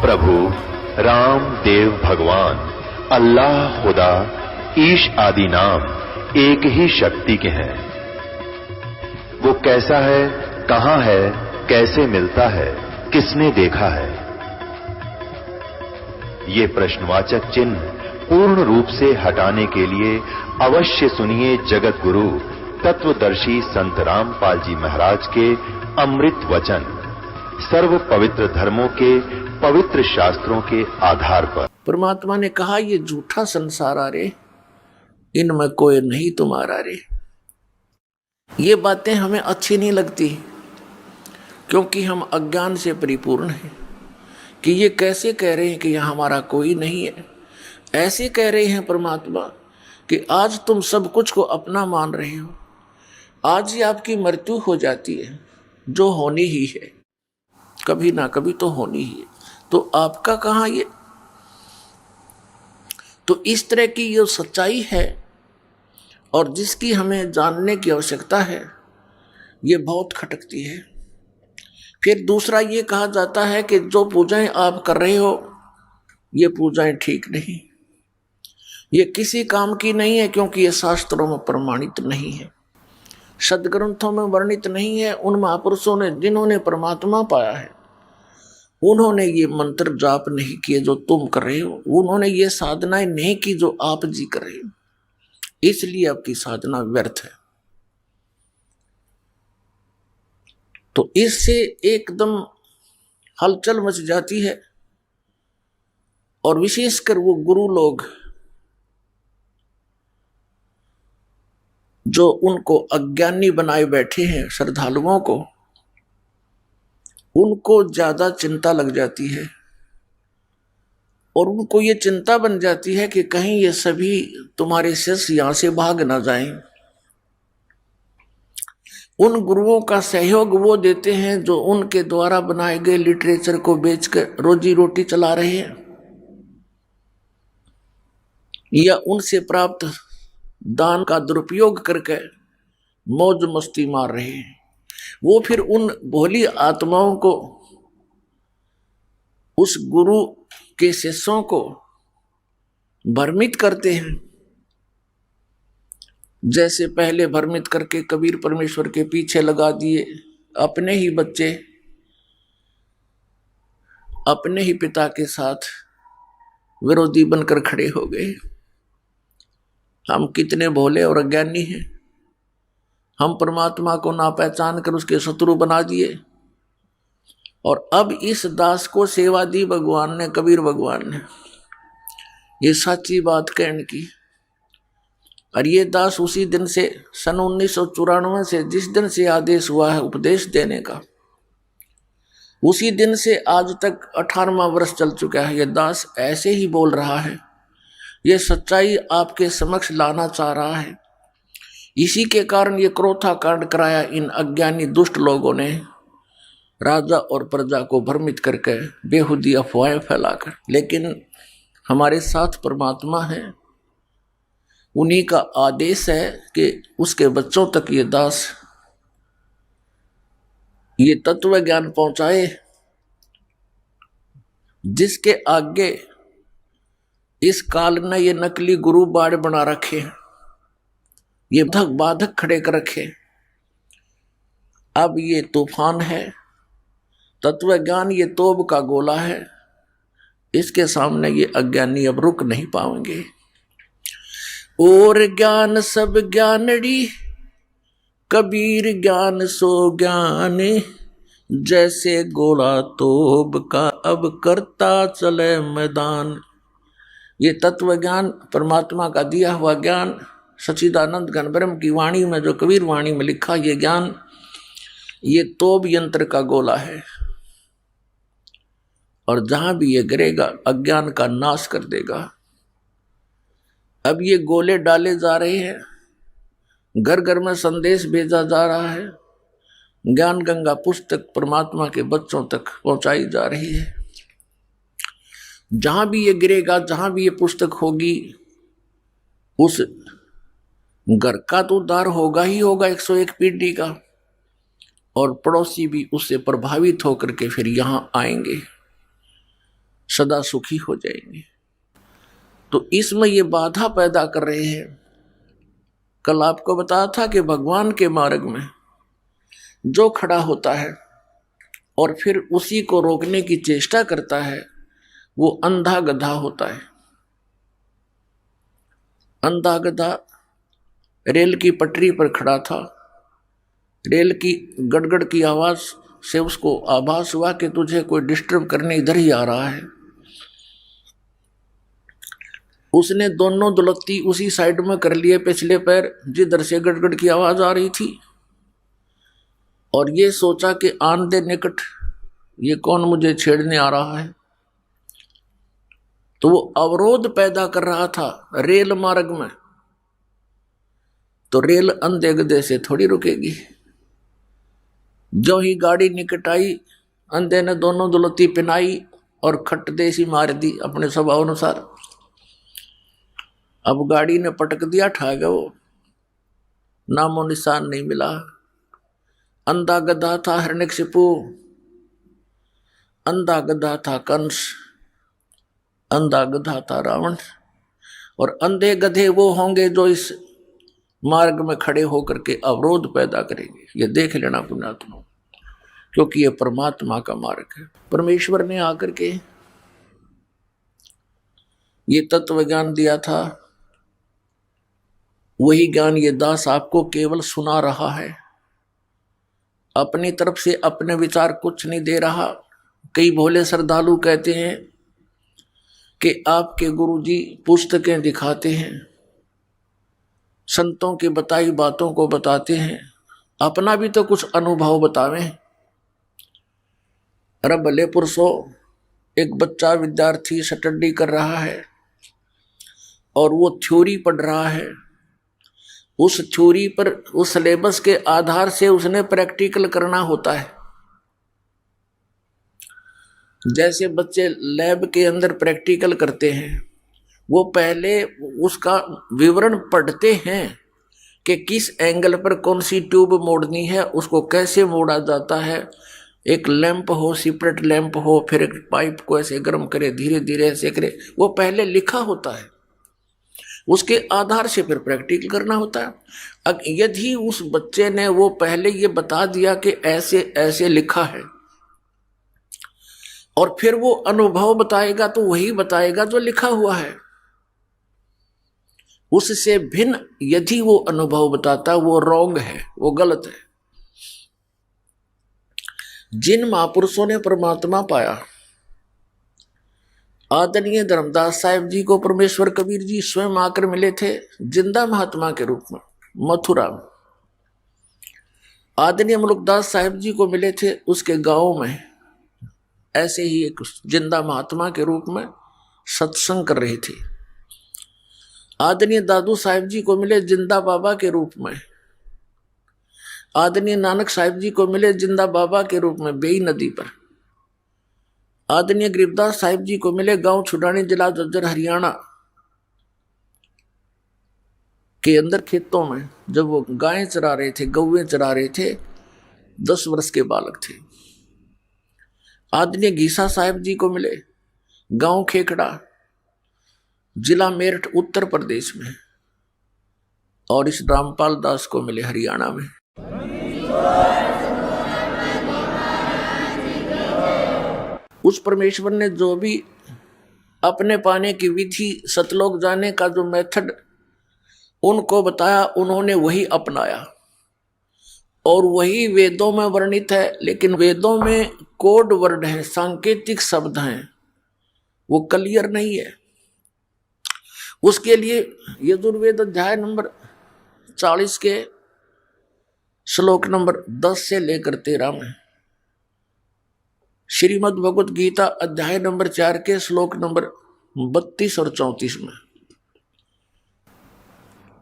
प्रभु राम देव भगवान अल्लाह खुदा ईश आदि नाम एक ही शक्ति के हैं। वो कैसा है, कहां है, कैसे मिलता है, किसने देखा है? ये प्रश्नवाचक चिन्ह पूर्ण रूप से हटाने के लिए अवश्य सुनिए जगत गुरु तत्वदर्शी संत रामपाल जी महाराज के अमृत वचन सर्व पवित्र धर्मों के पवित्र शास्त्रों के आधार पर। परमात्मा ने कहा, ये झूठा संसार आ रे, इनमें कोई नहीं तुम्हारा रे। ये बातें हमें अच्छी नहीं लगती, क्योंकि हम अज्ञान से परिपूर्ण हैं कि ये कैसे कह रहे हैं कि यहाँ हमारा कोई नहीं है। ऐसे कह रहे हैं परमात्मा कि आज तुम सब कुछ को अपना मान रहे हो, आज ही आपकी मृत्यु हो जाती है, जो होनी ही है, कभी ना कभी तो होनी ही है, तो आपका कहाँ ये? तो इस तरह की जो सच्चाई है और जिसकी हमें जानने की आवश्यकता है, ये बहुत खटकती है। फिर दूसरा ये कहा जाता है कि जो पूजाएं आप कर रहे हो, ये पूजाएं ठीक नहीं, ये किसी काम की नहीं है, क्योंकि ये शास्त्रों में प्रमाणित नहीं है, सदग्रंथों में वर्णित नहीं है। उन महापुरुषों ने जिन्होंने परमात्मा पाया है, उन्होंने ये मंत्र जाप नहीं किए जो तुम कर रहे हो, उन्होंने ये साधनाएं नहीं की जो आप जी कर रहे हो, इसलिए आपकी साधना व्यर्थ है। तो इससे एकदम हलचल मच जाती है, और विशेषकर वो गुरु लोग जो उनको अज्ञानी बनाए बैठे हैं, श्रद्धालुओं को, उनको ज्यादा चिंता लग जाती है, और उनको ये चिंता बन जाती है कि कहीं ये सभी तुम्हारे शिष्य यहां से भाग ना जाएं। उन गुरुओं का सहयोग वो देते हैं जो उनके द्वारा बनाए गए लिटरेचर को बेचकर रोजी रोटी चला रहे हैं, या उनसे प्राप्त दान का दुरुपयोग करके मौज मस्ती मार रहे हैं। वो फिर उन भोली आत्माओं को, उस गुरु के शिष्यों को भ्रमित करते हैं, जैसे पहले भ्रमित करके कबीर परमेश्वर के पीछे लगा दिए। अपने ही बच्चे अपने ही पिता के साथ विरोधी बनकर खड़े हो गए। हम कितने भोले और अज्ञानी हैं, हम परमात्मा को ना पहचान कर उसके शत्रु बना दिए। और अब इस दास को सेवा दी भगवान ने, कबीर भगवान ने, ये सच्ची बात कहने की। और ये दास उसी दिन से, सन 1994 से, जिस दिन से आदेश हुआ है उपदेश देने का, उसी दिन से आज तक 18वां वर्ष चल चुका है। ये दास ऐसे ही बोल रहा है, ये सच्चाई आपके समक्ष लाना चाह रहा है। इसी के कारण ये क्रोथा कांड कराया इन अज्ञानी दुष्ट लोगों ने, राजा और प्रजा को भ्रमित करके बेहुदी अफवाहें फैलाकर। लेकिन हमारे साथ परमात्मा है, उन्हीं का आदेश है कि उसके बच्चों तक ये दास ये तत्व ज्ञान पहुंचाए, जिसके आगे इस काल ने ये नकली गुरु बाड़ बना रखे, ये बाधक खड़े कर रखे। अब ये तूफान है, तत्व ज्ञान ये तोब का गोला है, इसके सामने ये अज्ञानी अब रुक नहीं पाएंगे। और ज्ञान सब ज्ञानड़ी, कबीर ज्ञान सो ज्ञान, जैसे गोला तोब का अब करता चले मैदान। ये तत्व ज्ञान परमात्मा का दिया हुआ ज्ञान, सच्चिदानंद घन ब्रह्म की वाणी में, जो कबीर वाणी में लिखा, ये ज्ञान ये तोब यंत्र का गोला है, और जहां भी ये गिरेगा अज्ञान का नाश कर देगा। अब ये गोले डाले जा रहे हैं, घर घर में संदेश भेजा जा रहा है, ज्ञान गंगा पुस्तक परमात्मा के बच्चों तक पहुंचाई जा रही है। जहां भी ये गिरेगा, जहां भी ये पुस्तक होगी, उस घर का तो उद्धार होगा ही होगा 101 पीढ़ी का, और पड़ोसी भी उससे प्रभावित होकर के फिर यहां आएंगे। सदा सुखी हो जाएंगे। तो इसमें ये बाधा पैदा कर रहे हैं। कल आपको बताया था कि भगवान के मार्ग में जो खड़ा होता है और फिर उसी को रोकने की चेष्टा करता है वो अंधा गधा होता है। अंधा गधा रेल की पटरी पर खड़ा था। रेल की गड़गड़ की आवाज से उसको आभास हुआ कि तुझे कोई डिस्टर्ब करने इधर ही आ रहा है। उसने दोनों दुलत्ती उसी साइड में कर लिए, पिछले पैर जिधर से गड़गड़ की आवाज आ रही थी, और ये सोचा कि आन दे निकट, ये कौन मुझे छेड़ने आ रहा है। तो वो अवरोध पैदा कर रहा था रेल मार्ग में। तो रेल अंधे गधे से थोड़ी रुकेगी। जो ही गाड़ी निकट आई, अंधे ने दोनों दुलत्ती पिनाई और खट देसी मार दी अपने स्वभाव अनुसार। अब गाड़ी ने पटक दिया, ठा गया वो, नामो निशान नहीं मिला। अंधा गधा था हिरण्यकशिपु, अंधा गधा था कंस, अंधा गधा था रावण। और अंधे गधे वो होंगे जो इस मार्ग में खड़े होकर के अवरोध पैदा करेंगे। ये देख लेना पुण्यात्मा, क्योंकि ये परमात्मा का मार्ग है। परमेश्वर ने आकर के ये तत्व ज्ञान दिया था, वही ज्ञान ये दास आपको केवल सुना रहा है, अपनी तरफ से अपने विचार कुछ नहीं दे रहा। कई भोले श्रद्धालु कहते हैं कि आपके गुरुजी पुस्तकें दिखाते हैं, संतों की बताई बातों को बताते हैं, अपना भी तो कुछ अनुभव बतावें। अरे भले पुरुषों, एक बच्चा विद्यार्थी स्टडी कर रहा है और वो थ्योरी पढ़ रहा है। उस थ्योरी पर, उस सिलेबस के आधार से उसने प्रैक्टिकल करना होता है। जैसे बच्चे लैब के अंदर प्रैक्टिकल करते हैं, वो पहले उसका विवरण पढ़ते हैं कि किस एंगल पर कौन सी ट्यूब मोड़नी है, उसको कैसे मोड़ा जाता है। एक लैंप हो, सीपरेट लैंप हो, फिर एक पाइप को ऐसे गर्म करे, धीरे धीरे ऐसे करे, वो पहले लिखा होता है। उसके आधार से फिर प्रैक्टिकल करना होता है। यदि उस बच्चे ने वो पहले ये बता दिया कि ऐसे ऐसे लिखा है, और फिर वो अनुभव बताएगा, तो वही बताएगा जो लिखा हुआ है। उससे भिन्न यदि वो अनुभव बताता, वो रॉन्ग है, वो गलत है। जिन महापुरुषों ने परमात्मा पाया, आदरणीय धर्मदास साहिब जी को परमेश्वर कबीर जी स्वयं आकर मिले थे जिंदा महात्मा के रूप में मथुरा में। आदरणीय मुलुकदास साहिब जी को मिले थे उसके गांव में, ऐसे ही एक जिंदा महात्मा के रूप में सत्संग कर रही थी। आदरणीय दादू साहिब जी को मिले जिंदा बाबा के रूप में। आदरणीय नानक साहिब जी को मिले जिंदा बाबा के रूप में बेई नदी पर। आदरणीय गरीबदास साहिब जी को मिले गांव छुडानी, जिला झज्जर, हरियाणा के अंदर खेतों में, जब वो गायें चरा रहे थे, गौएं चरा रहे थे, 10 वर्ष के बालक थे। आदरणीय गीसा साहिब जी को मिले गांव खेखड़ा, जिला मेरठ, उत्तर प्रदेश में। और इस रामपाल दास को मिले हरियाणा में। उस परमेश्वर ने जो भी अपने पाने की विधि, सतलोक जाने का जो मेथड उनको बताया, उन्होंने वही अपनाया और वही वेदों में वर्णित है। लेकिन वेदों में कोड वर्ड है, सांकेतिक शब्द हैं, वो क्लियर नहीं है। उसके लिए यजुर्वेद अध्याय नंबर 40 के श्लोक नंबर 10 से लेकर 13 में, श्रीमद् भगवत गीता अध्याय नंबर 4 के श्लोक नंबर 32 और 34 में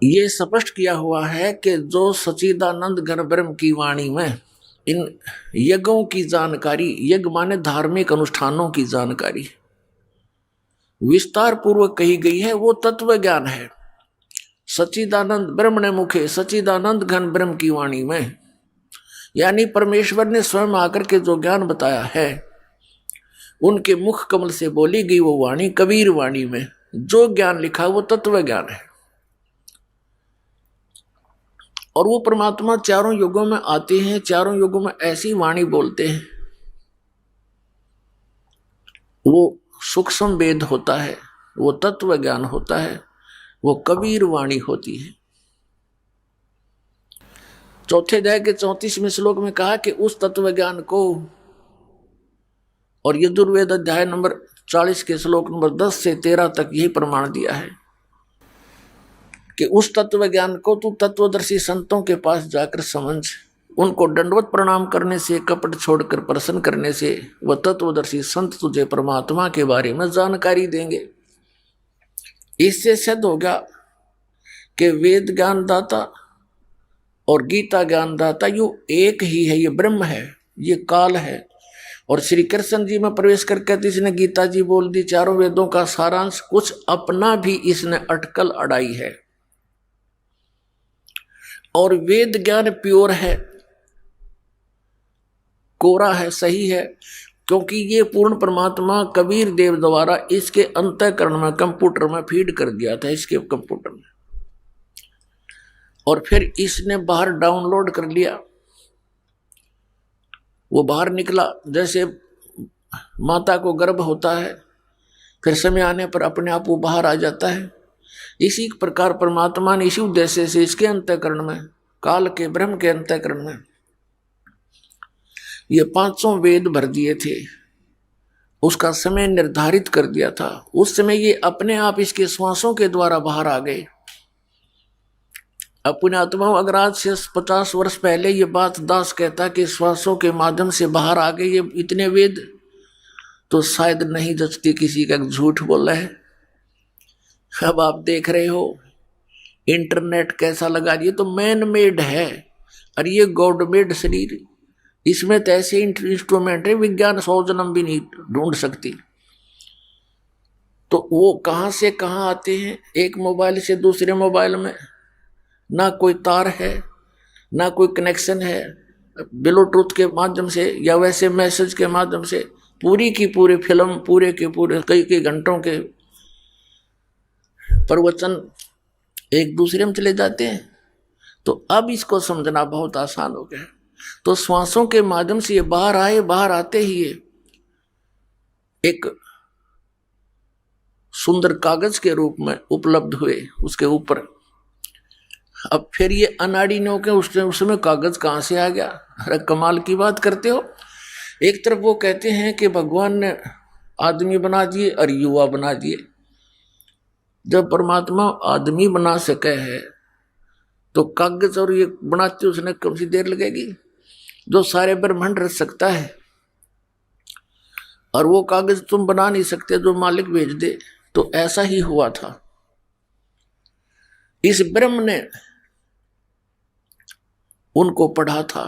ये स्पष्ट किया हुआ है कि जो सच्चिदानंद घन ब्रह्म की वाणी में इन यज्ञों की जानकारी, यज्ञ माने धार्मिक अनुष्ठानों की जानकारी विस्तार पूर्वक कही गई है, वो तत्व ज्ञान है। सच्चिदानंद ब्रह्म ने मुखे सच्चिदानंद घन ब्रह्म की वाणी में, यानी परमेश्वर ने स्वयं आकर के जो ज्ञान बताया है उनके मुख कमल से बोली गई वो वाणी कबीर वाणी में जो ज्ञान लिखा वो तत्व ज्ञान है। और वो परमात्मा चारों युगों में आते हैं, चारों युगों में ऐसी वाणी बोलते हैं, वो सूक्ष्म वेद होता है, वो तत्व ज्ञान होता है, वो कबीर वाणी होती है। चौथे अध्याय के 34वें श्लोक में कहा कि उस तत्व ज्ञान को, और यजुर्वेद अध्याय नंबर 40 के श्लोक नंबर 10 से 13 तक यही प्रमाण दिया है कि उस तत्व ज्ञान को तू तत्वदर्शी संतों के पास जाकर समझ, उनको दंडवत प्रणाम करने से, कपट छोड़कर प्रसन्न करने से वह तत्वदर्शी संत तुझे परमात्मा के बारे में जानकारी देंगे। इससे सिद्ध हो गया कि वेद ज्ञान दाता और गीता ज्ञान दाता यू एक ही है, ये ब्रह्म है, ये काल है। और श्री कृष्ण जी में प्रवेश करके इसने गीता जी बोल दी, चारों वेदों का सारांश, कुछ अपना भी इसने अटकल अड़ाई है। और वेद ज्ञान प्योर है, कोरा है, सही है, क्योंकि ये पूर्ण परमात्मा कबीर देव द्वारा इसके अंतःकरण में कंप्यूटर में फीड कर दिया था, इसके कंप्यूटर में, और फिर इसने बाहर डाउनलोड कर लिया। वो बाहर निकला, जैसे माता को गर्भ होता है फिर समय आने पर अपने आप वो बाहर आ जाता है, इसी प्रकार परमात्मा ने इसी उद्देश्य से इसके अंतःकरण में, काल के ब्रह्म के अंतःकरण में ये 500 वेद भर दिए थे, उसका समय निर्धारित कर दिया था। उस समय ये अपने आप इसके श्वासों के द्वारा बाहर आ गए। अपने आत्मा, अगर आज से 50 वर्ष पहले ये बात दास कहता कि श्वासों के माध्यम से बाहर आ गए ये इतने वेद, तो शायद नहीं जचती किसी का झूठ बोल रहा है। अब आप देख रहे हो इंटरनेट कैसा लगा, ये तो मैन मेड है और ये गॉड मेड शरीर, इसमें तो ऐसे इंस्ट्रूमेंट है विज्ञान 100 जन्म भी नहीं ढूंढ सकती। तो वो कहाँ से कहाँ आते हैं, एक मोबाइल से दूसरे मोबाइल में ना कोई तार है, ना कोई कनेक्शन है, ब्लूटूथ के माध्यम से या वैसे मैसेज के माध्यम से पूरी की पूरी फिल्म, पूरे के पूरे कई घंटों के प्रवचन एक दूसरे में चले जाते हैं। तो अब इसको समझना बहुत आसान हो गया। तो श्वासों के माध्यम से ये बाहर आए, बाहर आते ही ये एक सुंदर कागज के रूप में उपलब्ध हुए उसके ऊपर। अब फिर ये अनाड़ी नो के उसमें कागज कहां से आ गया? अरे कमाल की बात करते हो। एक तरफ वो कहते हैं कि भगवान ने आदमी बना दिए और युवा बना दिए। जब परमात्मा आदमी बना सके है तो कागज और ये बनाते उसने कौन सी देर लगेगी? जो सारे ब्रह्मांड रच सकता है, और वो कागज तुम बना नहीं सकते जो मालिक भेज दे। तो ऐसा ही हुआ था। इस ब्रह्म ने उनको पढ़ा था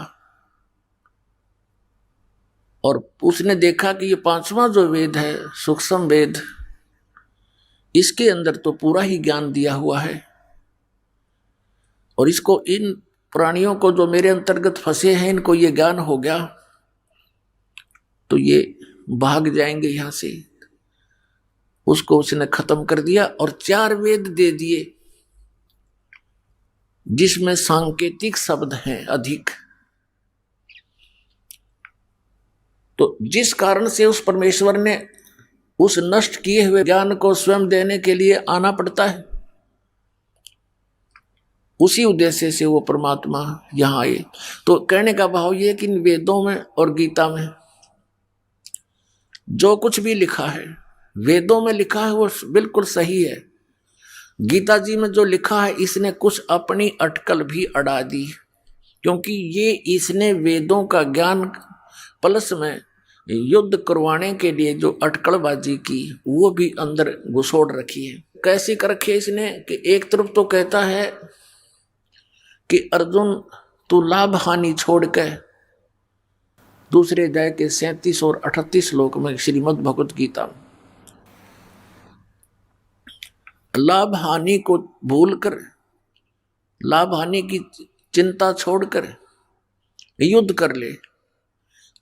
और उसने देखा कि ये 5वां जो वेद है, सूक्ष्म वेद, इसके अंदर तो पूरा ही ज्ञान दिया हुआ है, और इसको इन प्राणियों को जो मेरे अंतर्गत फंसे हैं इनको ये ज्ञान हो गया तो ये भाग जाएंगे यहां से। उसको उसने खत्म कर दिया और 4 वेद दे दिए जिसमें सांकेतिक शब्द हैं अधिक। तो जिस कारण से उस परमेश्वर ने उस नष्ट किए हुए ज्ञान को स्वयं देने के लिए आना पड़ता है, उसी उद्देश्य से वो परमात्मा यहां आए। तो कहने का भाव ये कि इन वेदों में और गीता में जो कुछ भी लिखा है, वेदों में लिखा है वो बिल्कुल सही है। गीता जी में जो लिखा है इसने कुछ अपनी अटकल भी अड़ा दी, क्योंकि ये इसने वेदों का ज्ञान प्लस में युद्ध करवाने के लिए जो अटकलबाजी की वो भी अंदर घुसोड़ रखी है। कैसी कर रखी है इसने कि एक तरफ तो कहता है कि अर्जुन तू लाभ हानि छोड़ के, दूसरे अध्याय के 37 और 38 श्लोक में श्रीमद् भगवत गीता, लाभ हानि को भूलकर, लाभ हानि की चिंता छोड़कर युद्ध कर ले।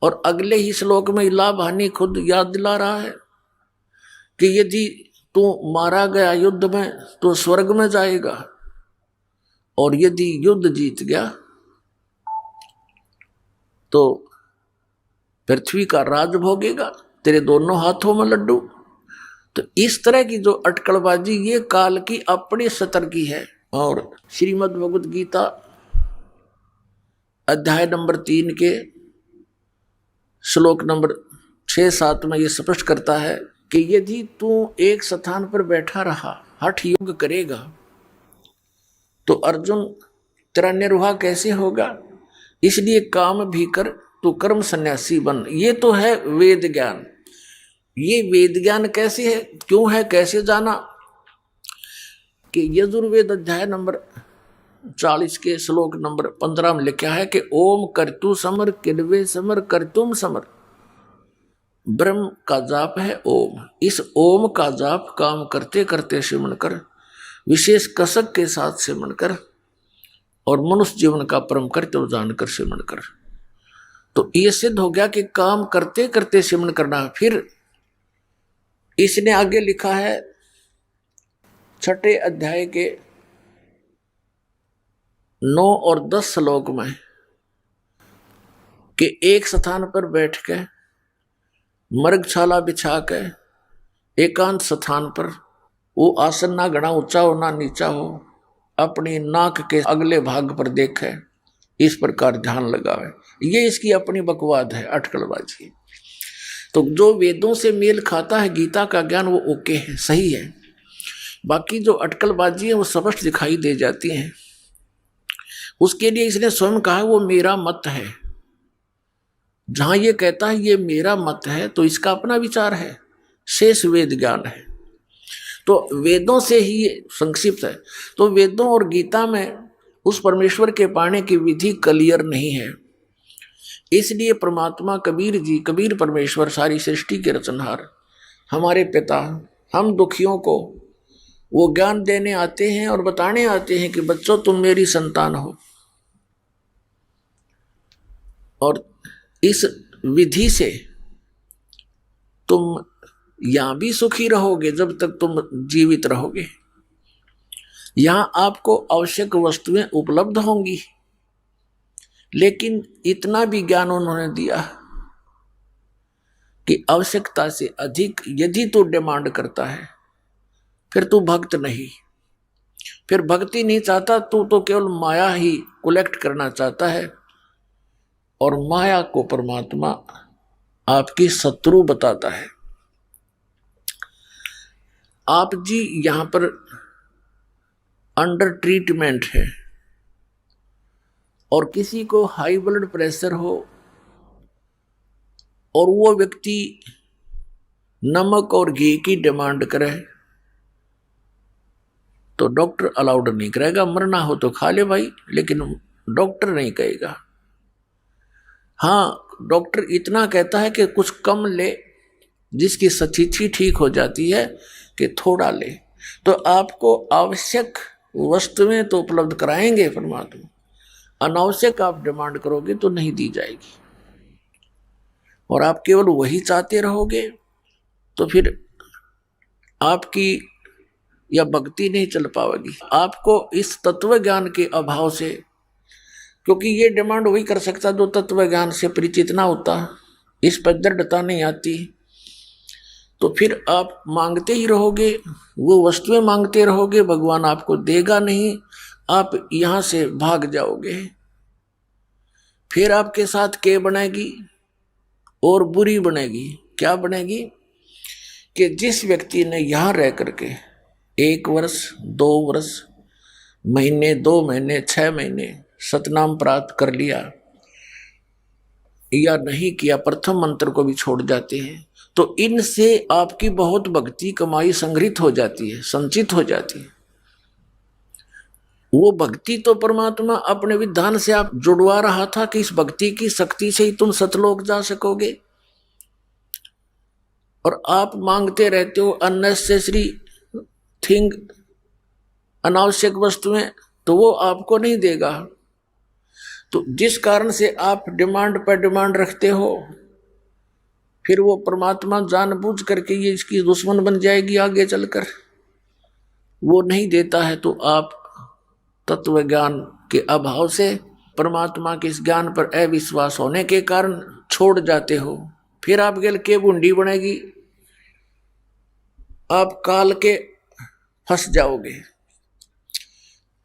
और अगले ही श्लोक में लाभ हानि खुद याद दिला रहा है कि यदि तू मारा गया युद्ध में तो स्वर्ग में जाएगा, और यदि युद्ध जीत गया तो पृथ्वी का राज भोगेगा, तेरे दोनों हाथों में लड्डू। तो इस तरह की जो अटकलबाजी ये काल की अपनी सतर की है। और श्रीमद् भगवद गीता अध्याय नंबर 3 के श्लोक नंबर 6-7 में ये स्पष्ट करता है कि यदि तू एक स्थान पर बैठा रहा, हठ योग करेगा, तो अर्जुन तेरा निर्वाह कैसे होगा? इसलिए काम भी कर, तू कर्म सन्यासी बन। ये तो है वेद ज्ञान। ये वेद ज्ञान कैसे है, क्यों है, कैसे जाना? कि यजुर्वेद अध्याय नंबर 40 के श्लोक नंबर 15 में लिखा है कि ओम कर्तु समर किन्वे समर कर्तुम समर। ब्रह्म का जाप है ओम। इस ओम का जाप काम करते करते सिमरण कर, विशेष कसक के साथ सिमरण कर, और मनुष्य जीवन का परम कर्तव्य जानकर सिमरण कर। तो ये सिद्ध हो गया कि काम करते करते सिमरण करना। फिर इसने आगे लिखा है 6 अध्याय के 9 और 10 श्लोक में कि एक स्थान पर बैठ के मृगछाला बिछा के एकांत स्थान पर, वो आसन ना घना ऊंचा हो ना नीचा हो, अपनी नाक के अगले भाग पर देखे, इस प्रकार ध्यान लगावे। ये इसकी अपनी बकवाद है, अटकलबाजी। तो जो वेदों से मेल खाता है, गीता का ज्ञान, वो ओके है, सही है। बाकी जो अटकलबाजी है वो स्पष्ट दिखाई दे जाती है। उसके लिए इसने स्वयं कहा वो मेरा मत है। जहां ये कहता है ये मेरा मत है तो इसका अपना विचार है, शेष वेद ज्ञान है। तो वेदों से ही ये संक्षिप्त है। तो वेदों और गीता में उस परमेश्वर के पाने की विधि क्लियर नहीं है। इसलिए परमात्मा कबीर जी, कबीर परमेश्वर, सारी सृष्टि के रचनहार, हमारे पिता, हम दुखियों को वो ज्ञान देने आते हैं और बताने आते हैं कि बच्चों तुम मेरी संतान हो, और इस विधि से तुम यहां भी सुखी रहोगे जब तक तुम जीवित रहोगे। यहां आपको आवश्यक वस्तुएं उपलब्ध होंगी, लेकिन इतना भी ज्ञान उन्होंने दिया कि आवश्यकता से अधिक यदि तू डिमांड करता है फिर तू भक्त नहीं, फिर भक्ति नहीं चाहता, तू तो केवल माया ही कलेक्ट करना चाहता है। और माया को परमात्मा आपकी शत्रु बताता है। आप जी यहां पर अंडर ट्रीटमेंट है, और किसी को हाई ब्लड प्रेशर हो और वो व्यक्ति नमक और घी की डिमांड करे तो डॉक्टर अलाउड नहीं करेगा। मरना हो तो खा ले भाई, लेकिन डॉक्टर नहीं कहेगा। हाँ, डॉक्टर इतना कहता है कि कुछ कम ले, जिसकी स्थिति ठीक हो जाती है कि थोड़ा ले। तो आपको आवश्यक वस्तुएं तो उपलब्ध कराएंगे परमात्मा, अनावश्यक आप डिमांड करोगे तो नहीं दी जाएगी। और आप केवल वही चाहते रहोगे तो फिर आपकी या भक्ति नहीं चल पाएगी। आपको इस तत्व ज्ञान के अभाव से, क्योंकि ये डिमांड वही कर सकता जो तत्व ज्ञान से परिचित ना होता, इस पर दृढ़ता नहीं आती, तो फिर आप मांगते ही रहोगे, वो वस्तुएं मांगते रहोगे, भगवान आपको देगा नहीं, आप यहां से भाग जाओगे। फिर आपके साथ क्या बनेगी? और बुरी बनेगी। क्या बनेगी? कि जिस व्यक्ति ने यहां रह करके 1 वर्ष, 2 वर्ष, महीने, 2 महीने, 6 महीने सतनाम प्राप्त कर लिया या नहीं किया, प्रथम मंत्र को भी छोड़ जाते हैं, तो इनसे आपकी बहुत भक्ति कमाई संग्रहित हो जाती है, संचित हो जाती है। वो भक्ति तो परमात्मा अपने विधान से आप जुड़वा रहा था कि इस भक्ति की शक्ति से ही तुम सतलोक जा सकोगे, और आप मांगते रहते हो अननेसेसरी थिंग, अनावश्यक वस्तुएं, तो वो आपको नहीं देगा। तो जिस कारण से आप डिमांड पर डिमांड रखते हो, फिर वो परमात्मा जानबूझ करके ये इसकी दुश्मन बन जाएगी आगे चलकर, वो नहीं देता है। तो आप तत्व ज्ञान के अभाव से, परमात्मा के इस ज्ञान पर अविश्वास होने के कारण छोड़ जाते हो। फिर आप गल के बूंदी बनेगी, आप काल के फंस जाओगे।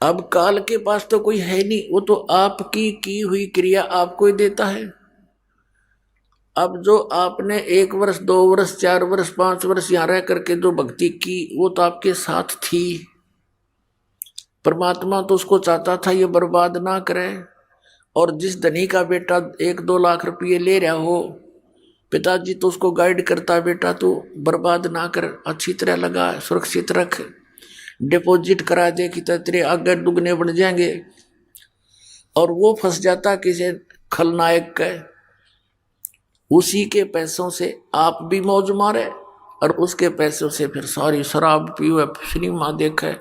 अब काल के पास तो कोई है नहीं, वो तो आपकी की हुई क्रिया आपको ही देता है। अब जो आपने 1 वर्ष 2 वर्ष 4 वर्ष 5 वर्ष यहां रह करके जो भक्ति की, वो तो आपके साथ थी। परमात्मा तो उसको चाहता था ये बर्बाद ना करे। और जिस धनी का बेटा 1-2 लाख रुपये ले रहा हो, पिताजी तो उसको गाइड करता है, बेटा तू बर्बाद ना कर, अच्छी तरह लगा, सुरक्षित रख, डिपॉजिट करा दे कि तेरे आगे दुगने बन जाएंगे। और वो फंस जाता किसी खलनायक के, उसी के पैसों से आप भी मौज मारे और उसके पैसों से फिर सारी शराब पीवे, सिनेमा देखे,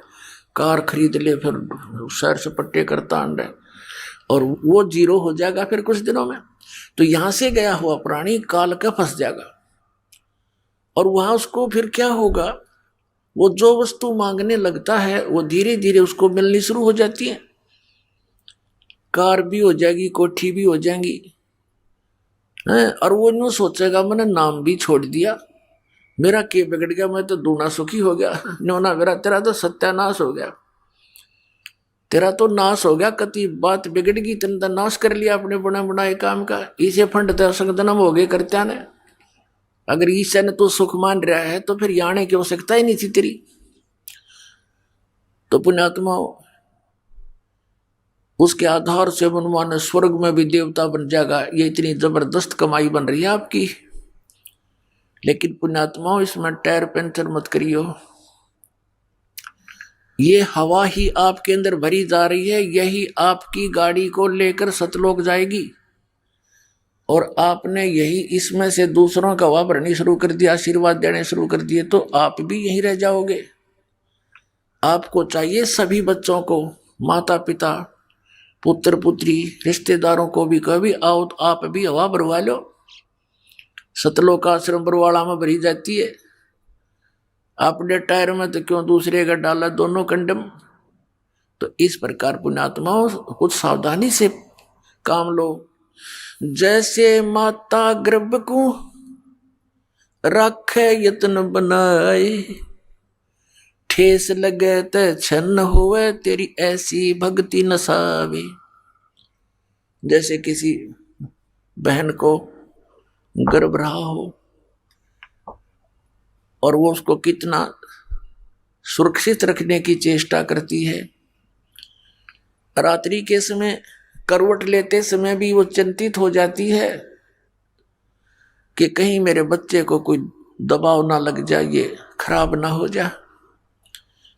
कार खरीद ले, फिर सैर सपट्टे करता अंडे, और वो जीरो हो जाएगा फिर कुछ दिनों में। तो यहां से गया हुआ प्राणी काल का फंस जाएगा। और वहां उसको फिर क्या होगा, वो जो वस्तु मांगने लगता है वो धीरे धीरे उसको मिलनी शुरू हो जाती है। कार भी हो जाएगी, कोठी भी हो जाएंगी, और वो यूं सोचेगा मैंने नाम भी छोड़ दिया, मेरा के बिगड़ गया, मैं तो दूना सुखी हो गया। नोना मेरा, तेरा तो सत्यानाश हो गया, तेरा तो नाश हो गया, कति बात बिगड़ गई, तेने तो नाश कर लिया अपने बना बनाए काम का। इसे फंड संगदनम हो गए करत्या ने। अगर ईशा ने तो सुख मान रहा है तो फिर आने की आवश्यकता ही नहीं थी तेरी। तो पुण्यात्मा, उसके आधार से मनमान स्वर्ग में भी देवता बन जाएगा। ये इतनी जबरदस्त कमाई बन रही है आपकी। लेकिन पुण्यात्माओं, इसमें टायर पंचर मत करियो। ये हवा ही आपके अंदर भरी जा रही है, यही आपकी गाड़ी को लेकर सतलोक जाएगी। और आपने यही इसमें से दूसरों का हवा भरनी शुरू कर दिया, आशीर्वाद देने शुरू कर दिए, तो आप भी यहीं रह जाओगे। आपको चाहिए सभी बच्चों को, माता पिता, पुत्र पुत्री, रिश्तेदारों को भी कभी आओ तो आप भी हवा भरवा लो। सतलोक आश्रम बरवाड़ा में भरी जाती है, अपने टायर में तो क्यों दूसरे का डाला, दोनों कंडम। तो इस प्रकार पुण्यात्माओं, कुछ सावधानी से काम लो। जैसे माता गर्भ को रखे यत्न बनाए, ठेस लगे ते छन्न होवे, तेरी ऐसी भक्ति नसावे। जैसे किसी बहन को गर्भ रहा हो और वो उसको कितना सुरक्षित रखने की चेष्टा करती है, रात्रि के समय करवट लेते समय भी वो चिंतित हो जाती है कि कहीं मेरे बच्चे को कोई दबाव ना लग जाए, ये खराब ना हो जाए।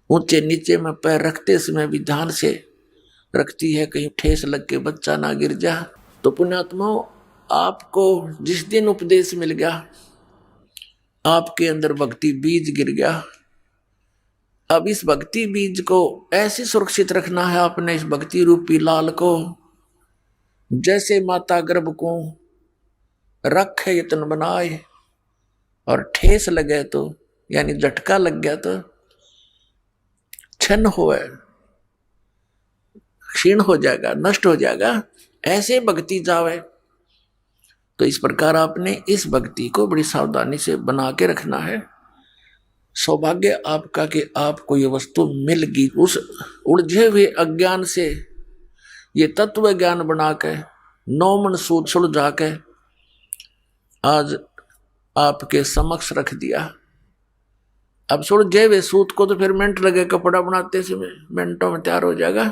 ऊंचे नीचे में पैर रखते समय भी ध्यान से रखती है, कहीं ठेस लग के बच्चा ना गिर जा। तो पुण्यात्माओं, आपको जिस दिन उपदेश मिल गया, आपके अंदर भक्ति बीज गिर गया। अब इस भक्ति बीज को ऐसे सुरक्षित रखना है आपने, इस भक्ति रूपी लाल को। जैसे माता गर्भ को रखे यत्न बनाए, और ठेस लगे तो यानी झटका लग गया तो छन्न होए, क्षीण हो जाएगा, नष्ट हो जाएगा, ऐसे भक्ति जावे। तो इस प्रकार आपने इस भक्ति को बड़ी सावधानी से बना के रखना है। सौभाग्य आपका कि आपको ये वस्तु मिल गई। उस उलझे हुए अज्ञान से ये तत्व ज्ञान बना के, नौमन सूत सुलझा के आज आपके समक्ष रख दिया। अब सुलझे हुए सूत को तो फिर मिनट लगे, कपड़ा बनाते समय मिनटों में तैयार हो जाएगा।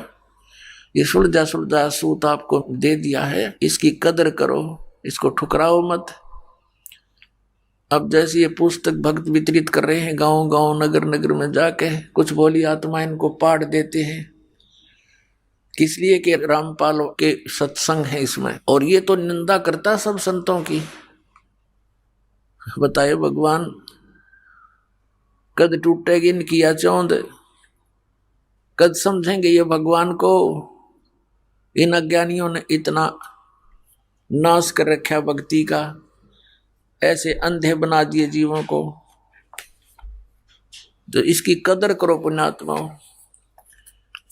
ये सुलझा सुलझा सूत आपको दे दिया है, इसकी कदर करो, इसको ठुकराओ मत। अब जैसे ये पुस्तक भक्त वितरित कर रहे हैं गांव गांव नगर नगर में जाके, कुछ भोली आत्मा इनको पाठ देते हैं, किस लिए कि रामपाल के सत्संग है इसमें। और ये तो निंदा करता सब संतों की। बताए भगवान, कद टूटेगी इनकी या चौंध, कद समझेंगे ये भगवान को। इन अज्ञानियों ने इतना नाश कर रखा भक्ति का, ऐसे अंधे बना दिए जीवों को। तो इसकी कदर करो पुण्यात्माओं।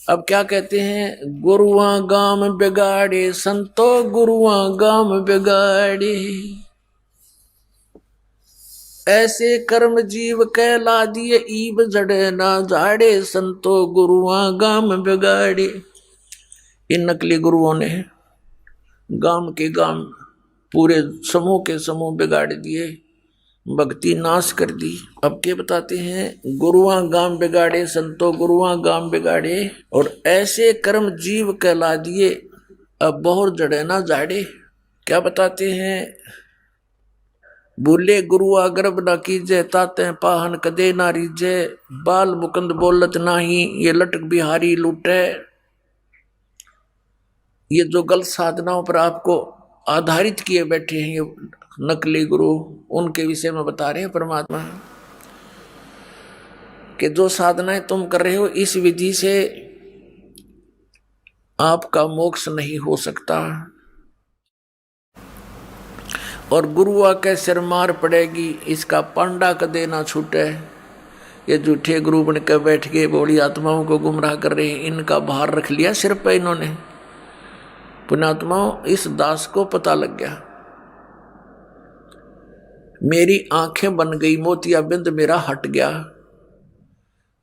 अब क्या कहते हैं, गुरुआ गाम बिगाड़े संतो, गुरुआ गाम बिगाड़े, ऐसे कर्म जीव कहला दिए, ईब जड़े ना झाड़े, संतो गुरुआ गाम बिगाड़े। इन नकली गुरुओं ने गाम के गाम, पूरे समूह के समूह बिगाड़ दिए, भक्ति नाश कर दी। अब क्या बताते हैं, गुरुआ गाम बिगाड़े संतो, गुरुआ गाम बिगाड़े, और ऐसे कर्म जीव कहला दिए, अब बहुत जड़े ना झाड़े। क्या बताते हैं, बोले गुरुआ गर्भ न कीजे, ताते पाहन कदे ना रीजे, बाल मुकुंद बोलत नाही, ये लटक बिहारी लूटे। ये जो गलत साधनाओं पर आपको आधारित किए बैठे हैं ये नकली गुरु, उनके विषय में बता रहे हैं परमात्मा कि जो साधनाएं तुम कर रहे हो, इस विधि से आपका मोक्ष नहीं हो सकता, और गुरुआ के सिर मार पड़ेगी, इसका पांडा कदे ना छूटे। ये झूठे गुरु बन कर बैठ के बोली आत्माओं को गुमराह कर रहे हैं, इनका भार रख लिया सिर पे इन्होंने। पुण्यात्माओं, इस दास को पता लग गया, मेरी आंखें बन गई, मोतियाबिंद मेरा हट गया।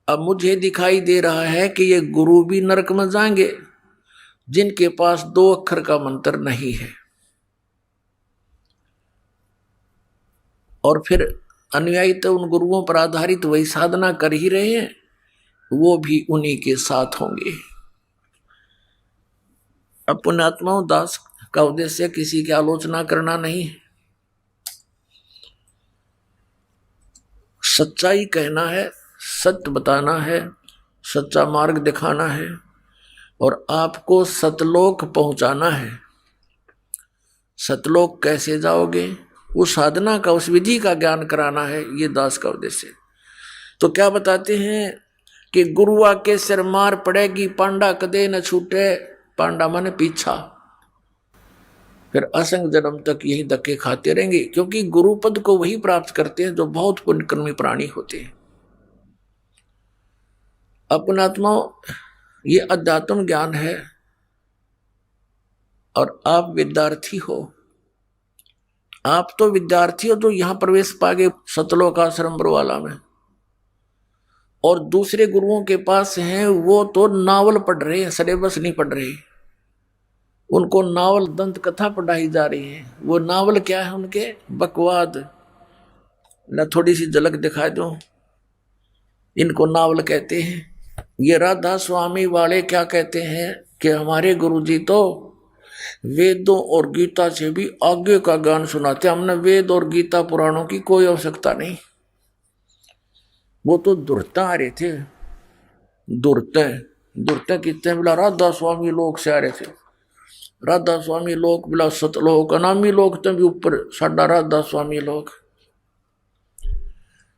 अब मुझे दिखाई दे रहा है कि ये गुरु भी नरक में जाएंगे जिनके पास 2 अक्षर का मंत्र नहीं है। और फिर अनुयायी तो उन गुरुओं पर आधारित वही साधना कर ही रहे हैं, वो भी उन्हीं के साथ होंगे। अब पुण्यात्माओं, दास का उद्देश्य किसी की आलोचना करना नहीं है, सच्चाई कहना है, सत्य बताना है, सच्चा मार्ग दिखाना है, और आपको सतलोक पहुंचाना है। सतलोक कैसे जाओगे, उस साधना का, उस विधि का ज्ञान कराना है, ये दास का उद्देश्य। तो क्या बताते हैं कि गुरुआ के सिर मार पड़ेगी, पांडा कदे न छूटे। पांडा माने पीछा, फिर असंग जन्म तक यही धक्के खाते रहेंगे, क्योंकि गुरु पद को वही प्राप्त करते हैं जो बहुत पुण्यकर्मी प्राणी होते हैं। अपनात्माओं, ये अध्यात्म ज्ञान है, और आप विद्यार्थी हो। आप तो विद्यार्थी हो, तो यहां प्रवेश पागे सतलोक आश्रम बरवाला में, और दूसरे गुरुओं के पास हैं, वो तो नावल पढ़ रहे हैं, सिलेबस नहीं पढ़ रहे। उनको नावल दंत कथा पढ़ाई जा रही है। वो नावल क्या है उनके, बकवाद। न थोड़ी सी झलक दिखा दो, इनको नावल कहते हैं। ये राधा स्वामी वाले क्या कहते हैं कि हमारे गुरुजी तो वेदों और गीता से भी आगे का ज्ञान सुनाते, हमने वेद और गीता पुराणों की कोई आवश्यकता नहीं। वो तो दुर्ता आ रहे थे, दुर्ता कितने बोला, राधा स्वामी लोग से आ रहे थे। राधा स्वामी लोग बोला सतलोक, अनामी लोग तो भी ऊपर, साडा राधा स्वामी लोग।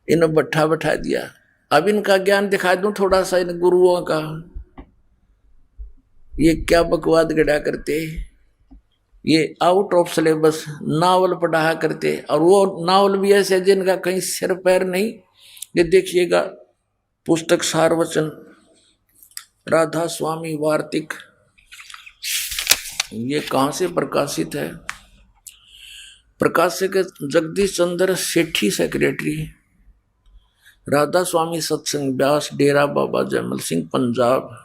इन्हें बैठा दिया। अब इनका ज्ञान दिखा दूं थोड़ा सा इन गुरुओं का, ये क्या बकवाद गढ़ा करते, ये आउट ऑफ सिलेबस नावल पढ़ाया करते, और वो नावल भी ऐसे जिनका कहीं सिर पैर नहीं। ये देखिएगा पुस्तक सारवचन राधा स्वामी वार्तिक, ये कहाँ से प्रकाशित है, प्रकाशक जगदीश चंद्र सेठी सेक्रेटरी, राधा स्वामी सत्संग व्यास, डेरा बाबा जयमल सिंह, पंजाब।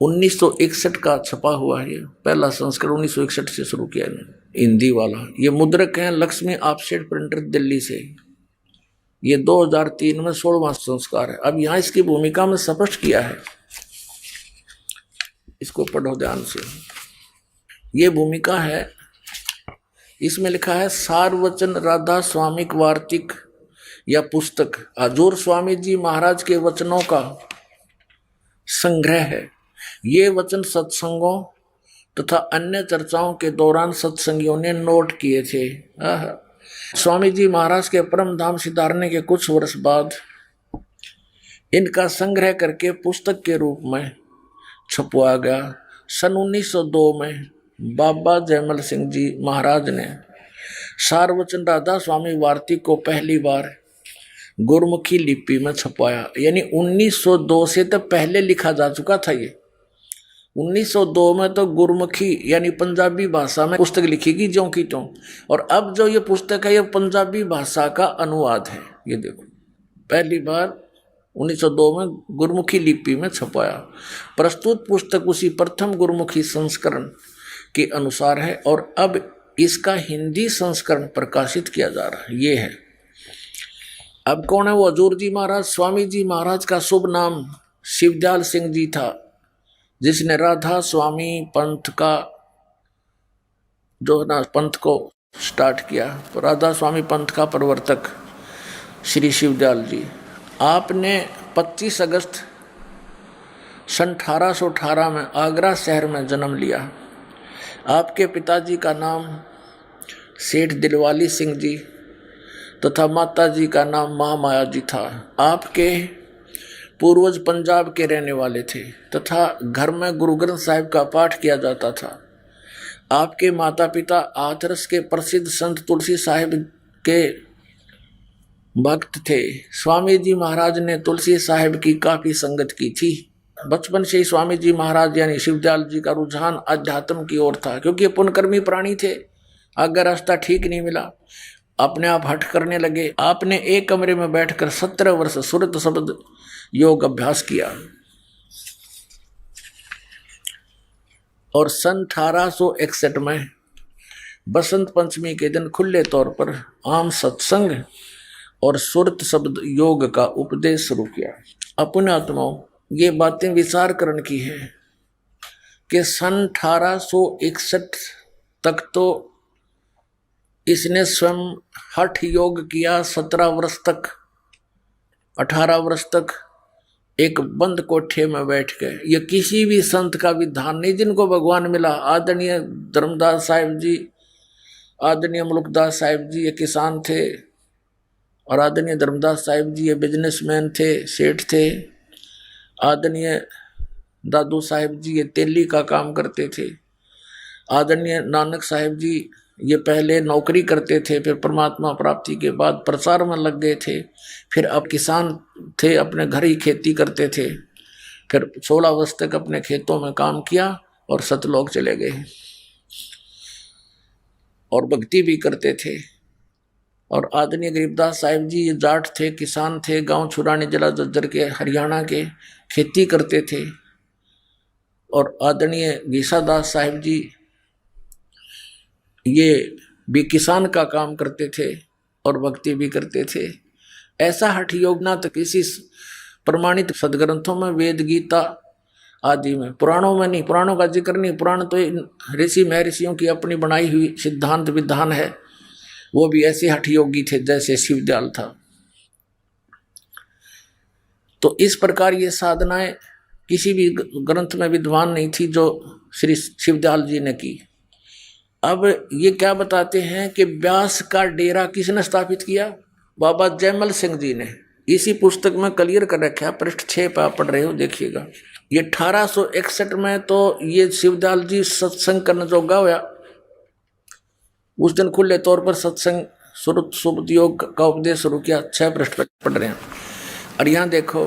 1961 का छपा हुआ है, पहला संस्करण 1961 से शुरू किया है, हिंदी वाला। ये मुद्रक हैं लक्ष्मी ऑफसेट प्रिंटर दिल्ली से। ये 2003 में 16वां संस्कार है। अब यहाँ इसकी भूमिका में स्पष्ट किया है, इसको पढ़ो ध्यान से। ये भूमिका है, इसमें लिखा है सारवचन राधा स्वामिक वार्तिक या पुस्तक, हजूर स्वामी जी महाराज के वचनों का संग्रह है। ये वचन सत्संगों तथा अन्य चर्चाओं के दौरान सत्संगियों ने नोट किए थे। स्वामी जी महाराज के परम धाम सिधारने के कुछ वर्ष बाद इनका संग्रह करके पुस्तक के रूप में छपवाया गया। सन 1902 में बाबा जयमल सिंह जी महाराज ने सारवचन राधा स्वामी वार्ती को पहली बार गुरमुखी लिपि में छपवाया। यानी 1902 से तो पहले लिखा जा चुका था। ये 1902 में तो गुरमुखी यानी पंजाबी भाषा में पुस्तक लिखी गई ज्यों की त्यों, और अब जो ये पुस्तक है ये पंजाबी भाषा का अनुवाद है। ये देखो पहली बार 1902 में गुरमुखी लिपि में छपाया। प्रस्तुत पुस्तक उसी प्रथम गुरमुखी संस्करण के अनुसार है और अब इसका हिंदी संस्करण प्रकाशित किया जा रहा है। ये है। अब कौन है वो? हजूर जी महाराज। स्वामी जी महाराज का शुभ नाम शिवदयाल सिंह जी था, जिसने राधा स्वामी पंथ का जो ना पंथ को स्टार्ट किया। तो राधा स्वामी पंथ का प्रवर्तक श्री शिवदयाल जी, आपने 25 अगस्त सन 1818 में आगरा शहर में जन्म लिया। आपके पिताजी का नाम सेठ दिलवाली सिंह जी तथा माता जी का नाम महामाया जी था। आपके पूर्वज पंजाब के रहने वाले थे तथा घर में गुरु ग्रंथ साहिब का पाठ किया जाता था। आपके माता पिता हाथरस के प्रसिद्ध संत तुलसी साहिब के भक्त थे। स्वामी जी महाराज ने तुलसी साहिब की काफी संगत की थी। बचपन से ही स्वामी जी महाराज यानी शिवदयाल जी का रुझान अध्यात्म की ओर था, क्योंकि पुण्यकर्मी प्राणी थे। अगर रास्ता ठीक नहीं मिला अपने आप हट करने लगे। आपने एक कमरे में बैठकर 17 वर्ष सुरत शब्द योग अभ्यास किया और सन 1861 में बसंत पंचमी के दिन खुले तौर पर आम सत्संग और सुरत शब्द योग का उपदेश शुरू किया। अपने आत्माओं, ये बातें विचार करने की है कि सन 1861 तक तो इसने स्वयं हठ योग किया। 17 वर्ष तक 18 वर्ष तक एक बंद कोठे में बैठ के। ये किसी भी संत का विधान नहीं जिनको भगवान मिला। आदरणीय धर्मदास साहिब जी, आदरणीय मुल्कदास साहिब जी ये किसान थे और आदरणीय धर्मदास साहिब जी ये बिजनेसमैन थे, सेठ थे। आदरणीय दादू साहिब जी ये तेली का काम करते थे। आदरणीय नानक साहिब जी ये पहले नौकरी करते थे, फिर परमात्मा प्राप्ति के बाद प्रचार में लग गए थे। फिर अब किसान थे, अपने घर ही खेती करते थे। फिर 16 वर्ष तक अपने खेतों में काम किया और सतलोक चले गए और भक्ति भी करते थे। और आदरणीय गरीबदास साहिब जी ये जाट थे, किसान थे, गांव छुरानी जिला जज्जर के हरियाणा के, खेती करते थे। और आदरणीय गीसादास साहिब जी ये भी किसान का काम करते थे और भक्ति भी करते थे। ऐसा हठ योग ना तो किसी प्रमाणित सदग्रंथों में, वेद गीता आदि में, पुराणों में नहीं। पुराणों का जिक्र नहीं। पुराण तो ऋषि महर्षियों की अपनी बनाई हुई सिद्धांत विधान है। वो भी ऐसे हठ योगी थे जैसे शिवदयाल था। तो इस प्रकार ये साधनाएं किसी भी ग्रंथ में विद्वान नहीं थी जो श्री शिवदयाल जी ने की। अब ये क्या बताते हैं कि व्यास का डेरा किसने स्थापित किया? बाबा जयमल सिंह जी ने। इसी पुस्तक में क्लियर कर रखा है, पृष्ठ 6 पर आप पढ़ रहे हो, देखिएगा। ये 1861 में तो ये शिवदयाल जी सत्संग करने जोगा हुआ। उस दिन खुले तौर पर सत्संग सुरत शब्द योग का उपदेश शुरू किया। 6 पृष्ठ पर पढ़ रहे हैं। और यहाँ देखो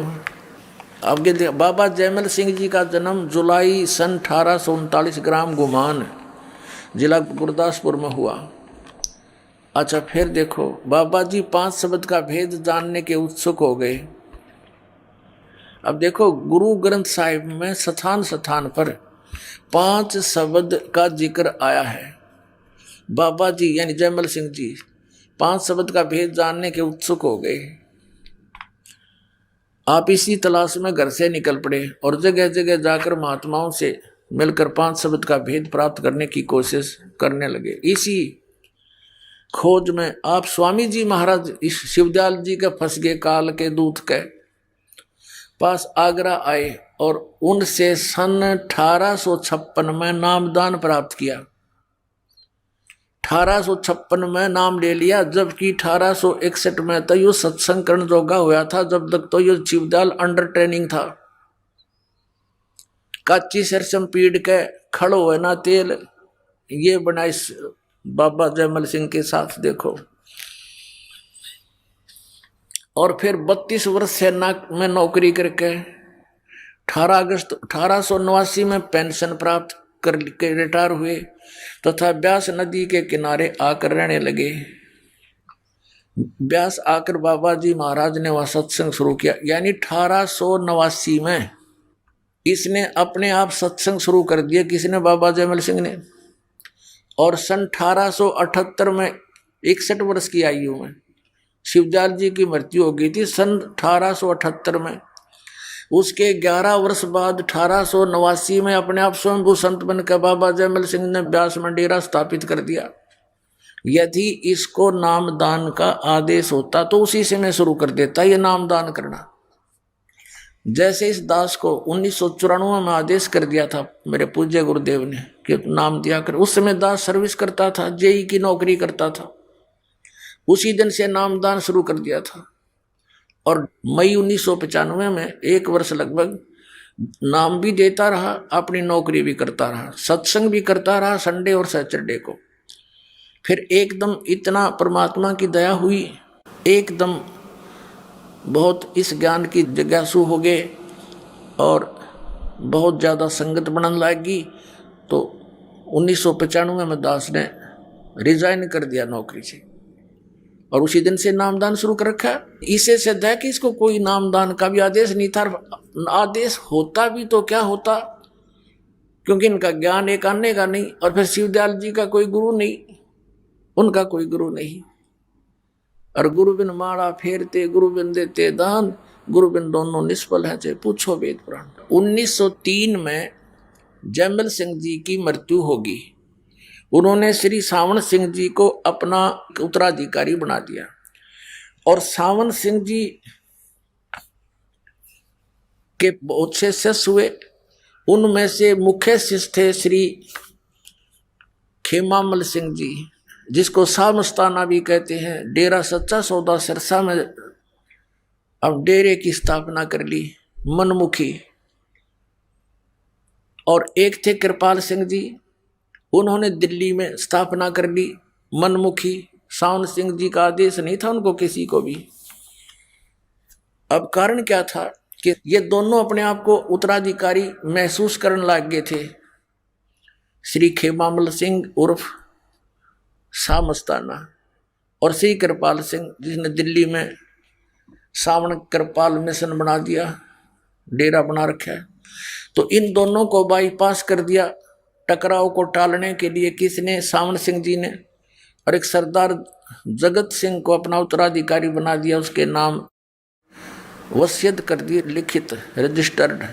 आगे, बाबा जयमल सिंह जी का जन्म जुलाई सन 1839 ग्राम गुमान जिला गुरदासपुर में हुआ। अच्छा, फिर देखो बाबा जी 5 शब्द का भेद जानने के उत्सुक हो गए। अब देखो गुरु ग्रंथ साहिब में स्थान स्थान पर 5 शब्द का जिक्र आया है। बाबा जी यानी जयमल सिंह जी 5 शब्द का भेद जानने के उत्सुक हो गए। आप इसी तलाश में घर से निकल पड़े और जगह जगह जाकर महात्माओं से मिलकर 5 शब्द का भेद प्राप्त करने की कोशिश करने लगे। इसी खोज में आप स्वामी जी महाराज इस शिवदयाल जी के फंस गए काल के दूत के पास आगरा आए और उनसे सन 1856 में नामदान प्राप्त किया। 1856 में नाम ले लिया, जबकि 1861 में तो यो सत्संग करण जोगा हुआ था। जब तक तो यो शिवदयाल अंडर ट्रेनिंग था। काची सरसम पीड़ के खड़ो है ना तेल, ये बनाई बाबा जयमल सिंह के साथ देखो। और फिर 32 वर्ष सेना में नौकरी करके 18 अगस्त 1889 में पेंशन प्राप्त करके रिटायर हुए तथा ब्यास नदी के किनारे आकर रहने लगे। ब्यास आकर बाबा जी महाराज ने वह सत्संग शुरू किया। यानी 1889 में इसने अपने आप सत्संग शुरू कर दिया। किसने? बाबा जयमल सिंह ने। और सन 1878 में 61 वर्ष की आयु में शिवदयाल जी की मृत्यु हो गई थी, सन 1878 में। उसके 11 वर्ष बाद 1889 में अपने आप स्वयंभू संत बनकर बाबा जयमल सिंह ने ब्यास में डेरा स्थापित कर दिया। यदि इसको नामदान का आदेश होता तो उसी से मैं शुरू कर देता ये नामदान करना। जैसे इस दास को 1994 में आदेश कर दिया था मेरे पूज्य गुरुदेव ने कि नाम दिया कर। उस समय दास सर्विस करता था, जेई की नौकरी करता था। उसी दिन से नामदान शुरू कर दिया था। और मई 1995 में 1 वर्ष लगभग नाम भी देता रहा, अपनी नौकरी भी करता रहा, सत्संग भी करता रहा संडे और सैटरडे को। फिर एकदम इतना परमात्मा की दया हुई, एकदम बहुत इस ज्ञान की जिज्ञासु हो गए और बहुत ज़्यादा संगत बनने लगी। तो 1995 में दास ने रिजाइन कर दिया नौकरी से और उसी दिन से नामदान शुरू कर रखा। इसे सिद्ध है कि इसको कोई नामदान का भी आदेश नहीं था। आदेश होता भी तो क्या होता, क्योंकि इनका ज्ञान एक आने का नहीं। और फिर शिवदयाल जी का कोई गुरु नहीं, उनका कोई गुरु नहीं। और गुरु बिन माला फेरते, गुरु बिन देते दान, गुरु बिन दोनों निष्फल है, चाहे पूछो वेद पुराण। 1903 में जयमल सिंह जी की मृत्यु होगी। उन्होंने श्री सावन सिंह जी को अपना उत्तराधिकारी बना दिया। और सावन सिंह जी के बहुत से शिष्य हुए। उनमें से मुख्य शिष्य थे श्री खेमामल सिंह जी, जिसको सामस्ताना भी कहते हैं। डेरा सच्चा सौदा सिरसा में अब डेरे की स्थापना कर ली, मनमुखी। और एक थे कृपाल सिंह जी, उन्होंने दिल्ली में स्थापना कर ली, मनमुखी। सावन सिंह जी का आदेश नहीं था उनको किसी को भी। अब कारण क्या था कि ये दोनों अपने आप को उत्तराधिकारी महसूस करने लग गए थे। श्री खेमामल सिंह उर्फ सामस्ताना और श्री कृपाल सिंह, जिसने दिल्ली में सावन कृपाल मिशन बना दिया, डेरा बना रखा है। तो इन दोनों को बाईपास कर दिया टकराव को टालने के लिए। किसने? सावन सिंह जी ने। और एक सरदार जगत सिंह को अपना उत्तराधिकारी बना दिया, उसके नाम वसीयत कर दी, लिखित रजिस्टर्ड।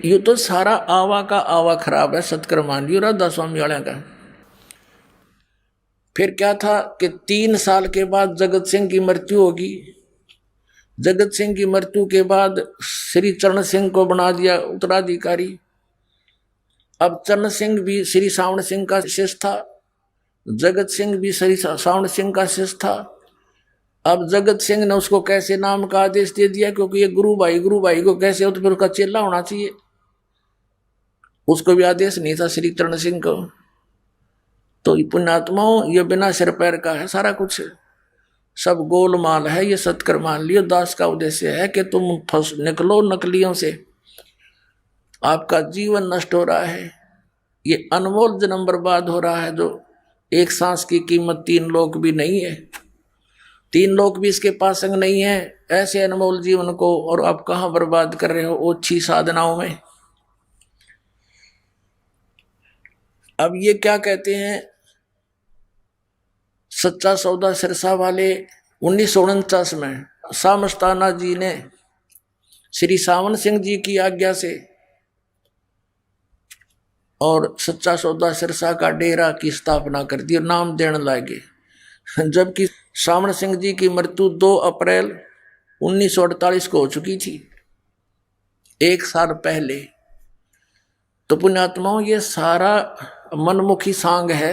ये तो सारा आवा का आवा खराब है सतकर्मान जी राधा स्वामी वाले का। फिर क्या था कि 3 साल के बाद जगत सिंह की मृत्यु होगी। जगत सिंह की मृत्यु के बाद श्री चरण सिंह को बना दिया उत्तराधिकारी। अब चरण सिंह भी श्री सावन सिंह का शिष्य था, जगत सिंह भी श्री सावन सिंह का शिष्य था। अब जगत सिंह ने उसको कैसे नाम का आदेश दे दिया, क्योंकि ये गुरु भाई को कैसे हो तो फिर उसका चेला होना चाहिए। उसको भी आदेश नहीं था श्री चरण सिंह को। तो पुण्यात्माओं, ये बिना सिर पैर का है सारा कुछ, सब गोलमाल है। ये सत्कर मान लियो। दास का उद्देश्य है कि तुम फंस निकलो नकलियों से। आपका जीवन नष्ट हो रहा है, ये अनमोल जन्म बर्बाद हो रहा है। जो एक सांस की कीमत 3 लोक भी नहीं है, 3 लोक भी इसके पास संग नहीं है। ऐसे अनमोल जीवन को और आप कहाँ बर्बाद कर रहे हो ओछी साधनाओं में। अब ये क्या कहते हैं सच्चा सौदा सिरसा वाले, 1949 में सामस्ताना जी ने श्री सावन सिंह जी की आज्ञा से और सच्चा सौदा सिरसा का डेरा की स्थापना कर दी और नाम देने लगे। जबकि सावन सिंह जी की मृत्यु 2 अप्रैल 1948 को हो चुकी थी, 1 साल पहले। तो पुण्यात्माओं, ये सारा मनमुखी सांग है,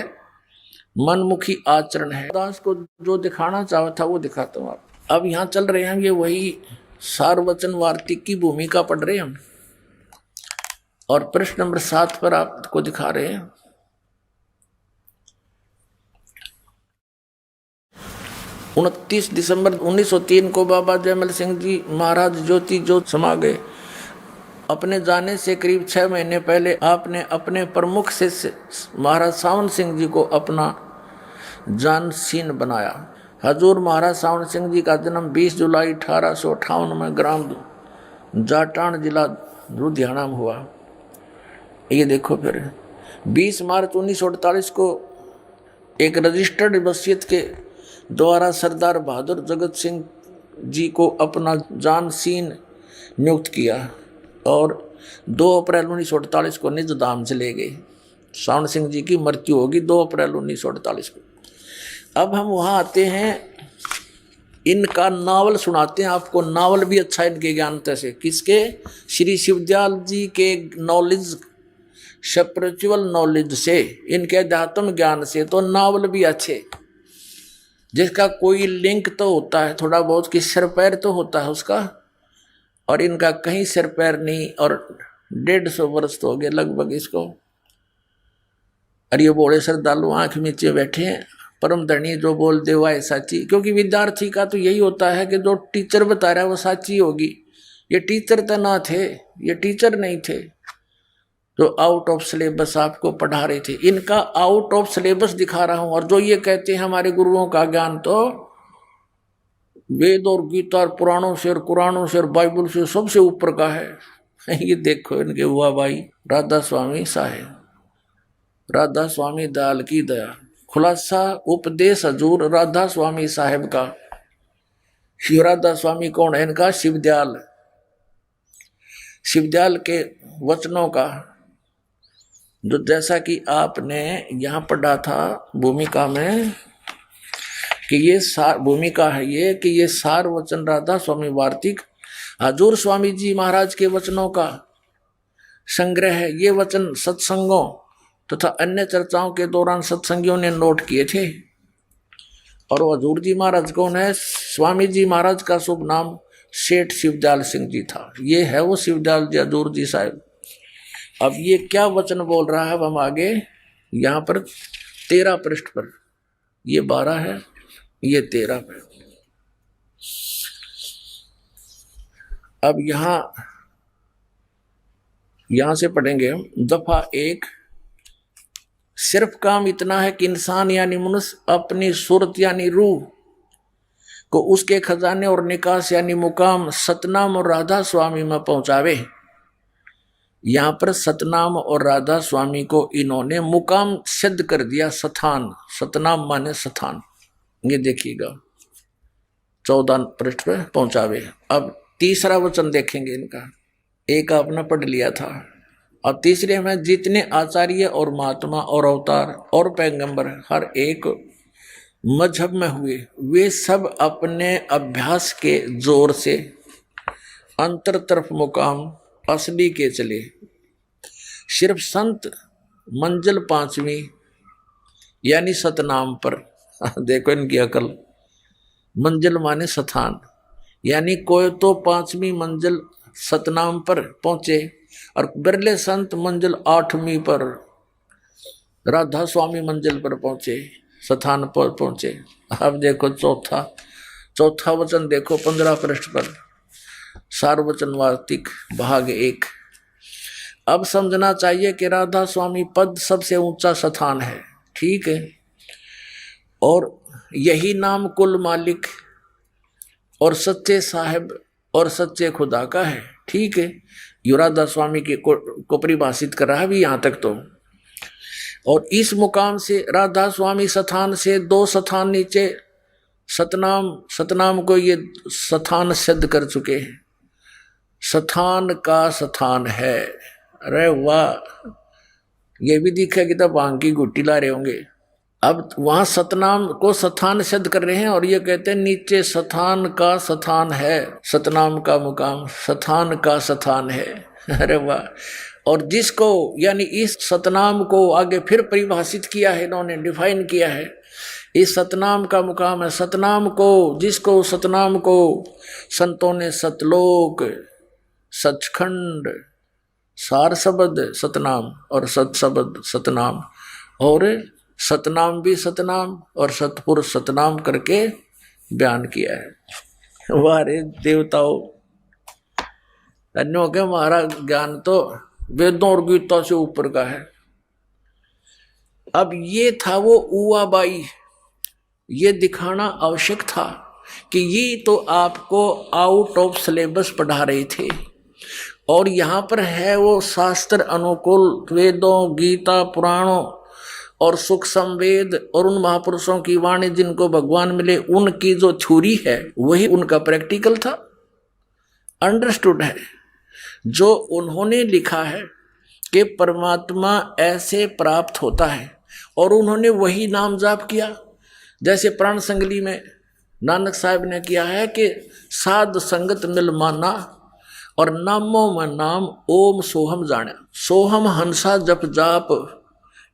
मनमुखी आचरण है। दास को जो दिखाना चाहा था वो दिखाता हूँ। अब यहाँ चल रहे हैं ये वही सारवचन वार्तिक की भूमिका पढ़ रहे हैं हम, और प्रश्न नंबर 7 पर आपको दिखा रहे हैं। उनतीस दिसंबर 1903 को बाबा जयमल सिंह जी महाराज ज्योति ज्योत समा गए। अपने जाने से करीब 6 महीने पहले आपने अपने प्रमुख शिष्य महाराज सावन सिंह जी को अपना जानशीन बनाया। हजूर महाराज सावन सिंह जी का जन्म 20 जुलाई 1858 में ग्राम जाटान जिला लुधियाना में हुआ। ये देखो फिर 20 मार्च 1948 को एक रजिस्टर्ड वसीयत के द्वारा सरदार बहादुर जगत सिंह जी को अपना जानशीन नियुक्त किया और 2 अप्रैल 1948 को निज धाम चले गए। सावन सिंह जी की मृत्यु होगी 2 अप्रैल 1948 को। अब हम वहाँ आते हैं, इनका नावल सुनाते हैं आपको। नावल भी अच्छा है इनके ज्ञानता से। किसके? श्री शिवदयाल जी के नॉलेज, स्पिरिचुअल नॉलेज से, इनके अध्यात्म ज्ञान से। तो नावल भी अच्छे, जिसका कोई लिंक तो होता है थोड़ा बहुत, कि सिर पैर तो होता है उसका, और इनका कहीं सिर पैर नहीं। और 150 वर्ष तो हो गए लगभग इसको। और ये बोले श्रद्धालु आंख नीचे बैठे हैं, परम धनी जो बोल दे वह साची। क्योंकि विद्यार्थी का तो यही होता है कि जो टीचर बता रहा है वो साची होगी। ये टीचर तो ना थे, ये टीचर नहीं थे जो आउट ऑफ सिलेबस आपको पढ़ा रहे थे। इनका आउट ऑफ सिलेबस दिखा रहा हूं। और जो ये कहते हैं हमारे गुरुओं का ज्ञान तो वेद और गीता और पुराणों से और कुरानों से और बाइबल से सबसे ऊपर का है। ये देखो इनके हुआ भाई राधा स्वामी साहेब, राधा स्वामी दयाल की दया। खुलासा उपदेश हजूर राधा स्वामी साहेब का। शिव राधा स्वामी कौन है? इनका शिवदयाल, शिवदयाल के वचनों का, जो जैसा कि आपने यहाँ पढ़ा था भूमिका में कि ये सार भूमिका है, ये कि ये सार वचन राधा स्वामी वार्तिक हजूर स्वामी जी महाराज के वचनों का संग्रह है। ये वचन सत्संगों तथा अन्य चर्चाओं के दौरान सत्संगियों ने नोट किए थे। और हजूर जी महाराज कौन है? स्वामी जी महाराज का शुभ नाम सेठ शिवदयाल सिंह जी था। ये है वो शिवदयाल जी हजूर जी साहब। अब ये क्या वचन बोल रहा है? अब हम आगे यहाँ पर 13 पृष्ठ पर, ये 12 है, ये 13 पर। अब यहां से पढ़ेंगे हम दफा 1। सिर्फ काम इतना है कि इंसान यानी मनुष्य अपनी सूरत यानी रूह को उसके खजाने और निकास यानी मुकाम सतनाम और राधा स्वामी में पहुंचावे। यहां पर सतनाम और राधा स्वामी को इन्होंने मुकाम सिद्ध कर दिया। सथान, सतनाम माने सथान। ये देखिएगा 14 पृष्ठ पे पहुंचावे। अब तीसरा वचन देखेंगे इनका। एक आपने पढ़ लिया था। अब तीसरे में जितने आचार्य और महात्मा और अवतार और पैगंबर हर एक मजहब में हुए, वे सब अपने अभ्यास के जोर से अंतर तरफ मुकाम असली के चले। सिर्फ संत मंजिल 5वीं यानी सतनाम पर, देखो इनकी अकल, मंजिल माने स्थान, यानी कोई तो 5वीं मंजिल सतनाम पर पहुंचे और बिरले संत मंजिल 8वीं पर राधा स्वामी मंजिल पर पहुंचे, स्थान पर पहुंचे। अब देखो चौथा वचन देखो 15 पृष्ठ पर, सारवचन वार्तिक भाग 1। अब समझना चाहिए कि राधा स्वामी पद सबसे ऊंचा स्थान है, ठीक है, और यही नाम कुल मालिक और सच्चे साहिब और सच्चे खुदा का है, ठीक है। यो राधा स्वामी को परिभाषित कर रहा है भी यहाँ तक तो। और इस मुकाम से राधा स्वामी स्थान से 2 स्थान नीचे सतनाम को ये स्थान सिद्ध कर चुके हैं। स्थान का स्थान है। अरे वाह, ये भी दिखा कि तब भांग की गुट्टी ला रहे होंगे। अब वहां सतनाम को स्थान सिद्ध कर रहे हैं और ये कहते हैं नीचे स्थान का स्थान है, सतनाम का मुकाम स्थान का स्थान है। अरे वाह। और जिसको यानी इस सतनाम को आगे फिर परिभाषित किया है, इन्होंने डिफाइन किया है। इस सतनाम का मुकाम है सतनाम को, जिसको सतनाम को संतों ने सतलोक, सचखंड, सार शब्द सतनाम और सत शब्द सतनाम, और सतनाम भी सतनाम और सतपुरुष सतनाम करके बयान किया है। वारे देवताओं, अन्यों के हमारा ज्ञान तो वेदों और गीता से ऊपर का है। अब ये था वो उवाबाई, ये दिखाना आवश्यक था कि ये तो आपको आउट ऑफ सिलेबस पढ़ा रहे थे, और यहाँ पर है वो शास्त्र अनुकूल, वेदों, गीता, पुराणों और सुख संवेद और उन महापुरुषों की वाणी जिनको भगवान मिले, उनकी जो थ्योरी है वही उनका प्रैक्टिकल था, अंडरस्टूड है। जो उन्होंने लिखा है कि परमात्मा ऐसे प्राप्त होता है, और उन्होंने वही नाम जाप किया, जैसे प्राण संगली में नानक साहब ने किया है कि साध संगत मिल माना और नामों में नाम ओम सोहम जाना। सोहम हंसा जप जाप,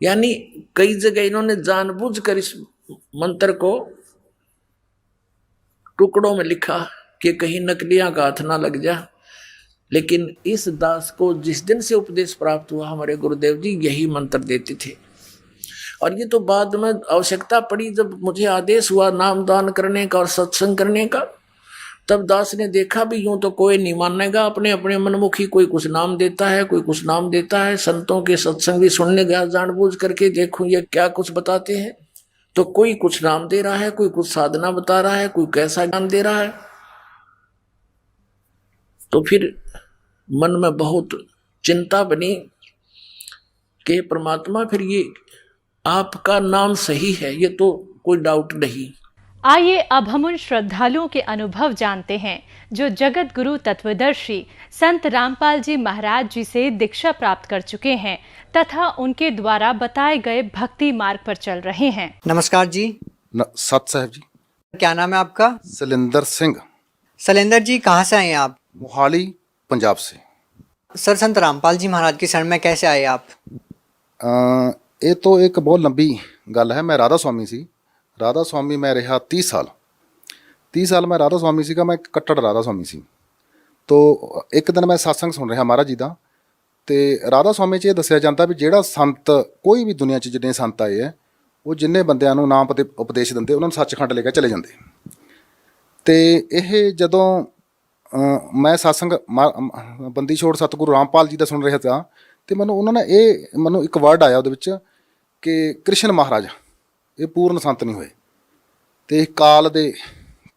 यानी कई जगह इन्होंने जानबूझकर इस मंत्र को टुकड़ों में लिखा कि कहीं नकलियां का हाथ ना लग जा, लेकिन इस दास को जिस दिन से उपदेश प्राप्त हुआ हमारे गुरुदेव जी यही मंत्र देते थे। और ये तो बाद में आवश्यकता पड़ी, जब मुझे आदेश हुआ नाम दान करने का और सत्संग करने का, तब दास ने देखा भी यूं तो कोई नहीं मानेगा, अपने अपने मनमुखी कोई कुछ नाम देता है, कोई कुछ नाम देता है। संतों के सत्संग भी सुनने गया जानबूझ करके, देखूं ये क्या कुछ बताते हैं, तो कोई कुछ नाम दे रहा है, कोई कुछ साधना बता रहा है, कोई कैसा ज्ञान दे रहा है। तो फिर मन में बहुत चिंता बनी कि परमात्मा फिर ये आपका नाम सही है, ये तो कोई डाउट नहीं। आइए अब हम उन श्रद्धालुओं के अनुभव जानते हैं जो जगत गुरु तत्वदर्शी संत रामपाल जी महाराज जी से दीक्षा प्राप्त कर चुके हैं तथा उनके द्वारा बताए गए भक्ति मार्ग पर चल रहे हैं। नमस्कार जी। सत साहब जी। क्या नाम है आपका? शैलेंद्र सिंह। शैलेंद्र जी, कहाँ से आए हैं आप? मोहाली, पंजाब से। सर, संत रामपाल जी महाराज की शरण में कैसे आए आप? ये तो एक बहुत लंबी गल है। मैं राधा स्वामी सी, राधा स्वामी मैं रहा 30 साल मैं राधा स्वामी सीगा, मैं कट्टड़ राधा स्वामी सी। तो एक दिन मैं सत्संग सुन रहा महाराज जी का, तो राधा स्वामी च दसिया जाता भी ਜਿਹੜਾ संत कोई भी दुनिया 'ਚ जिन्ने संत आए है वो जिन्ने बंदिਆਂ ਨੂੰ नाम उपदेश ਦਿੰਦੇ ਉਹਨਾਂ ਨੂੰ सचखंड ਲੈ ਕੇ चले ਜਾਂਦੇ। तो ਇਹ ਜਦੋਂ मैं सत्संग बंदी छोड़ सतगुरु रामपाल जी का सुन रहा था, तो मैनू उन्होंने ये मैनू एक वर्ड आया वो कि कृष्ण महाराज ये पूर्ण संत नहीं हुए, तो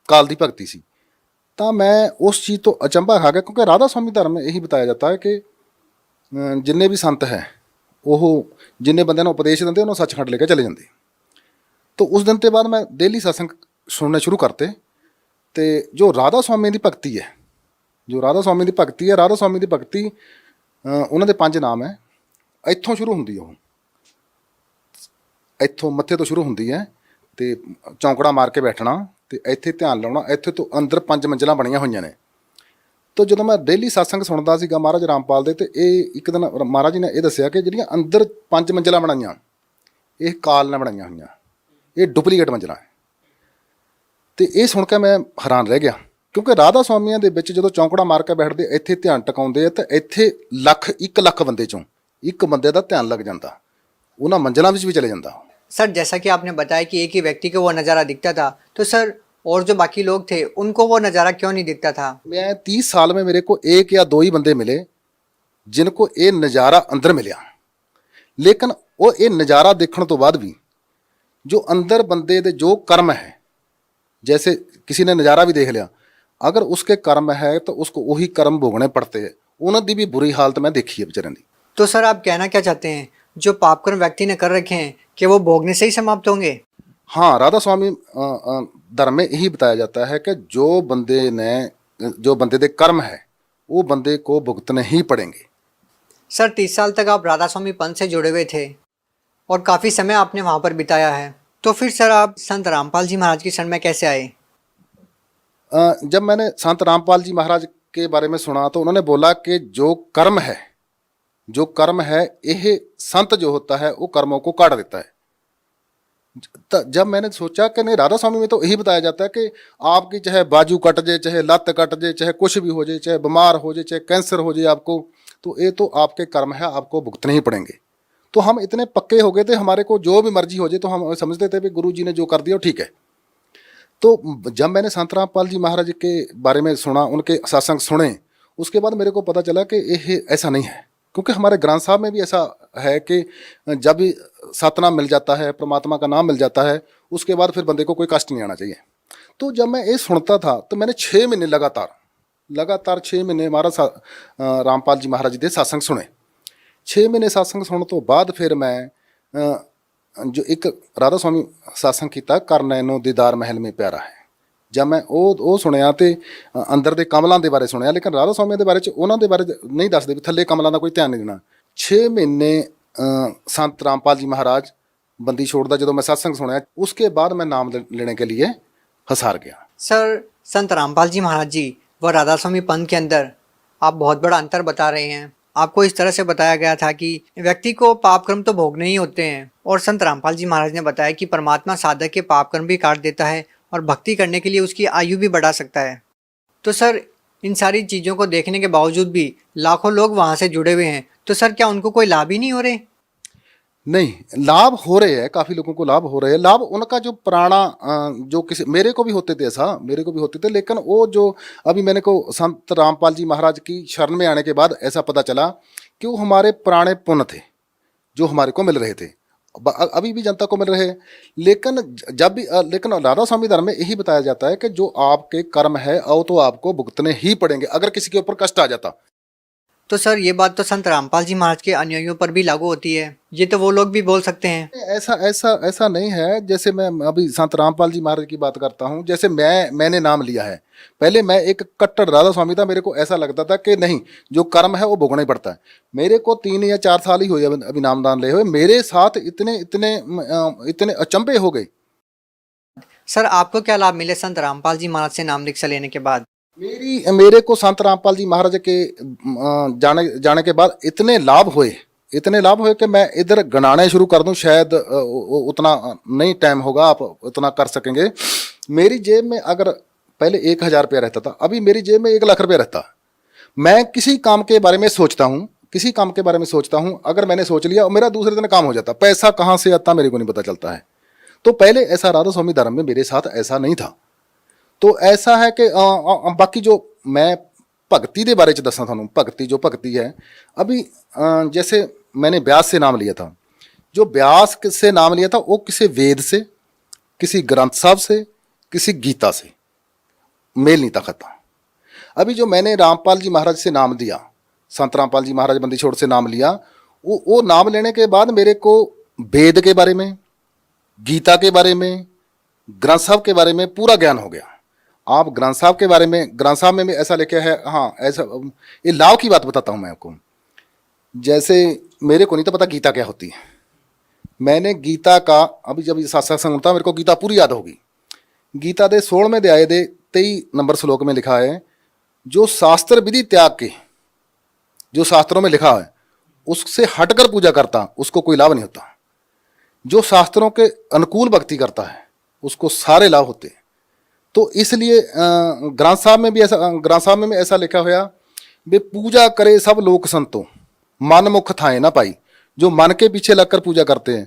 काल की भगती सी। तो मैं उस चीज़ तो अचंभा खा गया, क्योंकि राधा स्वामी धर्म में यही बताया जाता है कि जिन्ने भी संत है वो जिन्ने बंदे उपदेश देंगे उन्होंने सचखंड लेके चले जाते। तो उस दिन के बाद मैं डेली सत्संग सुनने शुरू करते। तो जो राधा स्वामी की भगती है, राधा स्वामी की भगती उन्होंने 5 नाम है। इत्थों शुरू होंदी है, इत्थों मत्थे तो शुरू होंदी है, तो चौंकड़ा मार के बैठना, तो इत्थे ध्यान लाउणा, इत्थे तो अंदर 5 मंजिलां बणियां होईयां ने। तो जो मैं डेली सत्संग सुनता सीगा महाराज रामपाल दे, तो ये एक दिन महाराज जी ने यह दसिया कि जिहड़ियां अंदर 5 मंजिलां बनाईयां ये काल ने बनाईयां होईयां, ये डुप्लीकेट मंजिलां है। तो ये सुन के मैं हैरान रह गया, क्योंकि राधा स्वामियों के विच जो चौंकड़ा मार के बैठते इत्थे ध्यान टकाउंदे तो इत्थे 1 ਲੱਖ बंदे चों एक बंदे का ध्यान लग जाता, उन्हां मंजिलां विच भी चले जाता। सर, जैसा कि आपने बताया कि एक ही व्यक्ति को वो नज़ारा दिखता था, तो सर और जो बाकी लोग थे उनको वो नज़ारा क्यों नहीं दिखता था? मैं 30 साल में मेरे को 1 या 2 ही बंदे मिले जिनको ये नज़ारा अंदर मिलिया, लेकिन वो ये नज़ारा देखने तो बाद भी जो अंदर बंदे दे जो कर्म है, जैसे किसी ने नज़ारा भी देख लिया, अगर उसके कर्म है तो उसको वही कर्म भोगने पड़ते हैं। उन्होंने भी बुरी हालत मैं देखी है बेचारे की। तो सर आप कहना क्या चाहते हैं, जो पापकर्म व्यक्ति ने कर रखे हैं कि वो भोगने से ही समाप्त होंगे? हाँ, राधा स्वामी धर्म में यही बताया जाता है कि जो बंदे दे कर्म है वो बंदे को भुगतने ही पड़ेंगे। सर 30 साल तक आप राधा स्वामी पंथ से जुड़े हुए थे और काफ़ी समय आपने वहाँ पर बिताया है, तो फिर सर आप संत रामपाल जी महाराज की शरण में कैसे आए? जब मैंने संत रामपाल जी महाराज के बारे में सुना तो उन्होंने बोला कि जो कर्म है जो कर्म है यह संत जो होता है वो कर्मों को काट देता है। जब मैंने सोचा कि नहीं, राधा स्वामी में तो यही बताया जाता है कि आपकी चाहे बाजू कट जाए, चाहे लत कट जाए, चाहे कुछ भी हो जाए, चाहे बीमार हो जाए, चाहे कैंसर हो जाए आपको, तो ये तो आपके कर्म है, आपको भुगतने ही पड़ेंगे। तो हम इतने पक्के हो गए थे, हमारे को जो भी मर्जी हो जाए तो हम समझते थे कि गुरु जी ने जो कर दिया ठीक है। तो जब मैंने संत रामपाल जी महाराज के बारे में सुना, उनके सत्संग सुने, उसके बाद मेरे को पता चला कि ये ऐसा नहीं है। क्योंकि हमारे ग्रंथ साहब में भी ऐसा है कि जब भी सतनाम मिल जाता है, परमात्मा का नाम मिल जाता है, उसके बाद फिर बंदे को कोई कष्ट नहीं आना चाहिए। तो जब मैं ये सुनता था तो मैंने 6 महीने लगातार 6 महीने महाराज रामपाल जी महाराज जी के सत्संग सुने। 6 महीने सत्संग सुनने तो बाद फिर मैं जो एक राधा स्वामी सत्संग किया, कर नैनो दीदार महल में प्यारा है, जब मैं ਉਹ ਸੁਣਿਆ ਤੇ ਅੰਦਰ ਦੇ ਕਮਲਾਂ ਦੇ ਬਾਰੇ ਸੁਣਿਆ, ਲੇਕਿਨ ਰਾਧਾ ਸਵਾਮੀ ਦੇ ਬਾਰੇ ਚ ਉਹਨਾਂ ਦੇ ਬਾਰੇ ਨਹੀਂ ਦੱਸਦੇ ਵੀ ਥੱਲੇ ਕਮਲਾਂ ਦਾ ਕੋਈ ਧਿਆਨ ਨਹੀਂ ਦੇਣਾ। 6 ਮਹੀਨੇ संत रामपाल जी महाराज बंदी छोड़दा ਜਦੋਂ मैं सत्संग सुनया, उसके बाद मैं नाम लेने के लिए हसार गया। सर, संत रामपाल जी महाराज जी व राधा स्वामी पंथ के अंदर आप बहुत बड़ा अंतर बता रहे हैं। आपको इस तरह से बताया गया था कि व्यक्ति को पाप कर्म तो भोगने ही होते हैं, और संत रामपाल जी महाराज ने बताया कि परमात्मा साधक के पाप कर्म भी काट देता है और भक्ति करने के लिए उसकी आयु भी बढ़ा सकता है। तो सर, इन सारी चीज़ों को देखने के बावजूद भी लाखों लोग वहाँ से जुड़े हुए हैं, तो सर क्या उनको कोई लाभ ही नहीं हो रहे? नहीं, लाभ हो रहे हैं, काफ़ी लोगों को लाभ हो रहे हैं। लाभ उनका जो पुराना जो किसी मेरे को भी होते थे, ऐसा मेरे को भी होते थे, लेकिन वो जो अभी मैंने को संत रामपाल जी महाराज की शरण में आने के बाद ऐसा पता चला कि वो हमारे पुराने पुण्य थे जो हमारे को मिल रहे थे, अभी भी जनता को मिल रहे हैं। लेकिन राधा स्वामी धर्म में यही बताया जाता है कि जो आपके कर्म है वो तो आपको भुगतने ही पड़ेंगे अगर किसी के ऊपर कष्ट आ जाता। तो सर, ये बात तो संत रामपाल जी महाराज के अनुयायियों पर भी लागू होती है, ये तो वो लोग भी बोल सकते हैं। ऐसा नहीं है। जैसे मैं अभी संत रामपाल जी महाराज की बात करता हूँ, जैसे मैंने नाम लिया है, पहले मैं एक कट्टर राधा स्वामी था, मेरे को ऐसा लगता था कि नहीं, जो कर्म है वो भोगना ही पड़ता है। मेरे को 3 या 4 साल ही हुए अभी नामदान ले हुए, मेरे साथ इतने अचंभे हो गए। सर, आपको क्या लाभ मिले संत रामपाल जी महाराज से नाम दीक्षा लेने के बाद? मेरे को संत रामपाल जी महाराज के जाने के बाद इतने लाभ हुए कि मैं इधर गणाने शुरू कर दूं, शायद उतना नहीं टाइम होगा, आप उतना कर सकेंगे। मेरी जेब में अगर पहले 1000 रुपया रहता था, अभी मेरी जेब में 1 लाख रुपया रहता। मैं किसी काम के बारे में सोचता हूँ, अगर मैंने सोच लिया मेरा दूसरे दिन काम हो जाता। पैसा कहाँ से आता मेरे को नहीं पता चलता है। तो पहले ऐसा राधा स्वामी धर्म में मेरे साथ ऐसा नहीं था। तो ऐसा है कि बाकी जो मैं भगती के बारे में दसा थानू, भगती है अभी जैसे मैंने व्यास से नाम लिया था, जो व्यास से नाम लिया था वो किसी वेद से, किसी ग्रंथ साहब से, किसी गीता से मेल नहीं खाता। अभी जो मैंने रामपाल जी महाराज से नाम दिया, संत रामपाल जी महाराज बंदी छोड़ से नाम लिया, वो नाम लेने के बाद मेरे को वेद के बारे में, गीता के बारे में, ग्रंथ साहब के बारे में पूरा ज्ञान हो गया। आप ग्रंथ साहब के बारे में, ग्रंथ साहब में भी ऐसा लिखा है, हाँ ऐसा, ये लाभ की बात बताता हूँ मैं आपको। जैसे मेरे को नहीं तो पता गीता क्या होती है। मैंने गीता का अभी जब सत्संग होता मेरे को गीता पूरी याद होगी। गीता के 16वें अध्याय के 23 नंबर श्लोक में लिखा है, जो शास्त्र विधि त्याग के, जो शास्त्रों में लिखा है उससे हटकर पूजा करता उसको कोई लाभ नहीं होता। जो शास्त्रों के अनुकूल भक्ति करता है उसको सारे लाभ होते हैं। तो इसलिए ग्रंथ साहब में भी ऐसा लिखा हुआ, वे पूजा करे सब लोक संतो, मन मुख थाए ना पाई। जो मन के पीछे लगकर पूजा करते हैं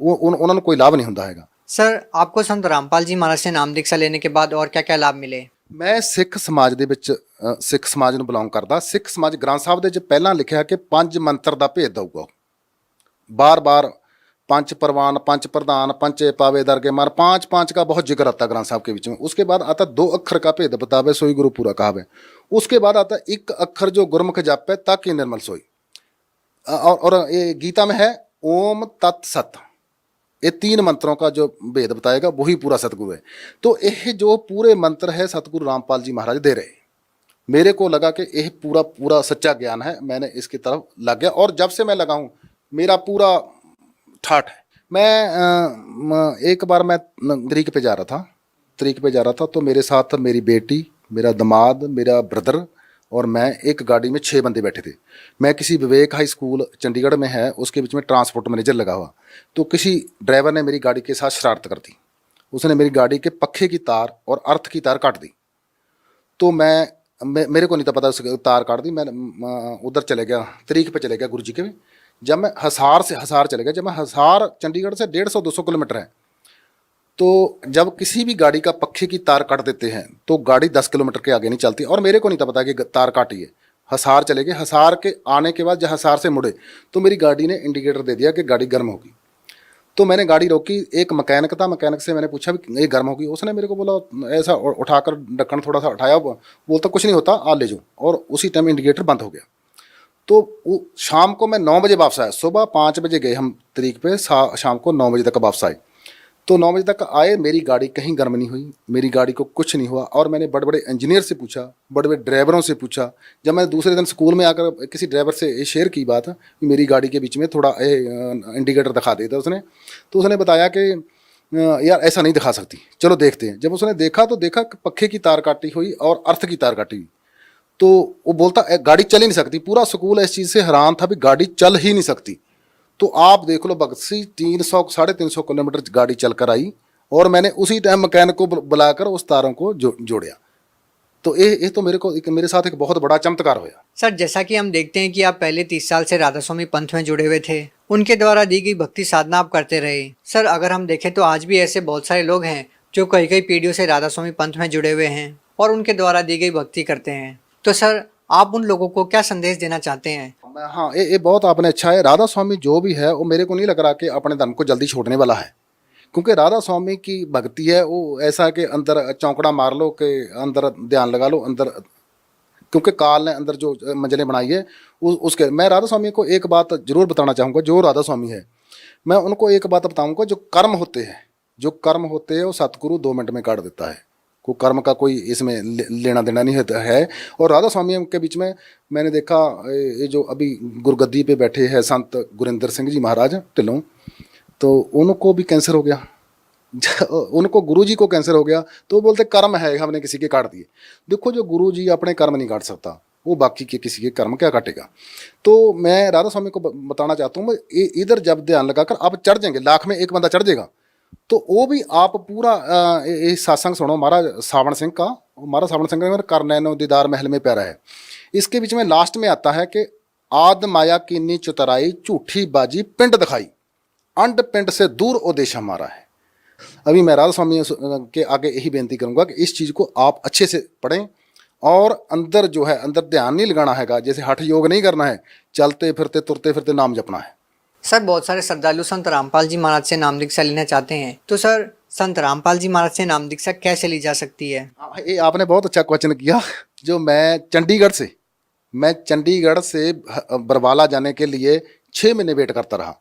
वो उन्होंने कोई लाभ नहीं होता है। सर, आपको संत रामपाल जी महाराज से नाम दीक्षा लेने के बाद और क्या क्या लाभ मिले? मैं सिख समाज ਦੇ ਵਿੱਚ सिख समाज ਨੂੰ ਬਿਲੋਂਗ ਕਰਦਾ। सिख समाज ग्रंथ साहब ਦੇ ਵਿੱਚ ਪਹਿਲਾਂ ਲਿਖਿਆ ਕਿ 5 ਮੰਤਰ ਦਾ ਭੇਦ ਦਊਗਾ। बार पंच परवान, पंच प्रधान, पंचे पावे दरगे मार, 5 का बहुत जिक्र आता ग्रंथ साहब के बीच में। उसके बाद आता 2 अक्षर का भेद बतावे सोई गुरु पूरा कहावे। उसके बाद आता 1 अक्षर जो गुरमुख जापे ताकि निर्मल सोई। और ये गीता में है ओम तत्सत। ये 3 मंत्रों का जो भेद बताएगा वही पूरा सतगुरु है। तो ये जो पूरे मंत्र है सतगुरु रामपाल जी महाराज दे रहे। मेरे को लगा कि यह पूरा सच्चा ज्ञान है, मैंने इसकी तरफ लग गया। और जब से मैं लगा हूँ मेरा पूरा ठाठ है। मैं एक बार मैं तरीक पे जा रहा था तो मेरे साथ मेरी बेटी, मेरा दामाद, मेरा ब्रदर और मैं एक गाड़ी में 6 बंदे बैठे थे। मैं किसी विवेक हाई स्कूल चंडीगढ़ में है, उसके बीच में ट्रांसपोर्ट मैनेजर लगा हुआ। तो किसी ड्राइवर ने मेरी गाड़ी के साथ शरारत कर दी। उसने मेरी गाड़ी के पक्खे की तार और अर्थ की तार काट दी। तो मेरे को नहीं था पता, उसकी तार काट दी। मैं उधर चले गया, तरीक पे चले गया गुरु जी के। जब मैं हिसार चले गया, जब मैं हिसार चंडीगढ़ से 150-200 किलोमीटर है, तो जब किसी भी गाड़ी का पक्खे की तार काट देते हैं तो गाड़ी 10 किलोमीटर के आगे नहीं चलती। और मेरे को नहीं था पता कि तार काटी है। हिसार चले गए, हिसार के आने के बाद जब हिसार से मुड़े तो मेरी गाड़ी ने इंडिकेटर दे दिया कि गाड़ी गर्म होगी। तो मैंने गाड़ी रोकी, एक मैकेनिक था, मैकेनिक से मैंने पूछा भी ये गर्म होगी। उसने मेरे को बोला, ऐसा उठाकर ढक्कन थोड़ा सा उठाया, बोलता कुछ नहीं होता, आ ले जाओ। और उसी टाइम इंडिकेटर बंद हो गया। तो वो शाम को मैं 9 बजे वापस आया। सुबह 5 बजे गए हम तरीक पे, शाम को 9 बजे तक वापस आए। तो 9 बजे तक आए, मेरी गाड़ी कहीं गर्म नहीं हुई, मेरी गाड़ी को कुछ नहीं हुआ। और मैंने बड़े बड़े इंजीनियर से पूछा, बड़े बड़े ड्राइवरों से पूछा। जब मैं दूसरे दिन स्कूल में आकर किसी ड्राइवर से ये शेयर की बात कि मेरी गाड़ी के बीच में थोड़ा इंडिकेटर दिखा देता उसने, तो उसने बताया कि यार ऐसा नहीं दिखा सकती, चलो देखते हैं। जब उसने देखा तो देखा कि पक्खे की तार काटी हुई और अर्थ की तार काटी हुई। तो वो बोलता गाड़ी चल ही नहीं सकती। पूरा स्कूल इस चीज़ से हैरान था भी गाड़ी चल ही नहीं सकती। तो आप देख लो बक्सी 300-350 किलोमीटर गाड़ी चलकर आई और मैंने उसी टाइम मैकेनिक को बुलाकर उस तारों को जोड़िया। तो ये तो मेरे साथ एक बहुत बड़ा चमत्कार होया। सर, जैसा कि हम देखते हैं कि आप पहले 30 साल से राधा स्वामी पंथ में जुड़े हुए थे, उनके द्वारा दी गई भक्ति साधना आप करते रहे। सर, अगर हम देखें तो आज भी ऐसे बहुत सारे लोग हैं जो कई पीढ़ियों से राधा स्वामी पंथ में जुड़े हुए हैं और उनके द्वारा दी गई भक्ति करते हैं। तो सर, आप उन लोगों को क्या संदेश देना चाहते हैं? हाँ, ये बहुत आपने अच्छा है। राधा स्वामी जो भी है वो मेरे को नहीं लग रहा कि अपने धर्म को जल्दी छोड़ने वाला है, क्योंकि राधा स्वामी की भक्ति है वो ऐसा कि अंदर चौंकड़ा मार लो, कि अंदर ध्यान लगा लो अंदर, क्योंकि काल ने अंदर जो मंजिलें बनाई है उसके। मैं राधा स्वामी को एक बात जरूर बताना चाहूँगा, जो राधा स्वामी है मैं उनको एक बात बताऊँगा, जो कर्म होते हैं वो सतगुरु 2 मिनट में काट देता है। को कर्म का कोई इसमें लेना देना नहीं है। और राधा स्वामी के बीच में मैंने देखा, ये जो अभी गुरगद्दी पे बैठे हैं संत गुरिंदर सिंह जी महाराज ढिल्लों, तो उनको भी कैंसर हो गया। उनको गुरु जी को कैंसर हो गया, तो बोलते कर्म है हमने किसी के काट दिए। देखो, जो गुरु जी अपने कर्म नहीं काट सकता, वो बाकी के किसी के कर्म क्या काटेगा। तो मैं राधा स्वामी को बताना चाहता हूँ, इधर जब ध्यान लगाकर आप चढ़ जाएंगे, लाख में एक बंदा चढ़ जाएगा, तो वो भी आप पूरा सत्संग सुनो महाराज सावण सिंह का। महाराज सावण सिंह का कर नैनो दीदार महल में प्यारा है। इसके बीच में लास्ट में आता है कि आद माया कीनी चुतराई, झूठी बाजी पिंड दिखाई, अंड पिंड से दूर उदेश हमारा है। अभी मैं राधा स्वामी के आगे यही बेनती करूंगा कि इस चीज़ को आप अच्छे से पढ़ें और अंदर जो है, अंदर ध्यान नहीं लगाना है, जैसे हठ योग नहीं करना है, चलते फिरते तुरते फिरते नाम जपना है। सर, बहुत सारे श्रद्धालु संत रामपाल जी महाराज से नाम दीक्षा लेना चाहते हैं, तो सर संत रामपाल जी महाराज से नाम दीक्षा कैसे ली जा सकती है? ये आपने बहुत अच्छा क्वेश्चन किया। जो मैं चंडीगढ़ से बरवाला जाने के लिए 6 महीने वेट करता रहा।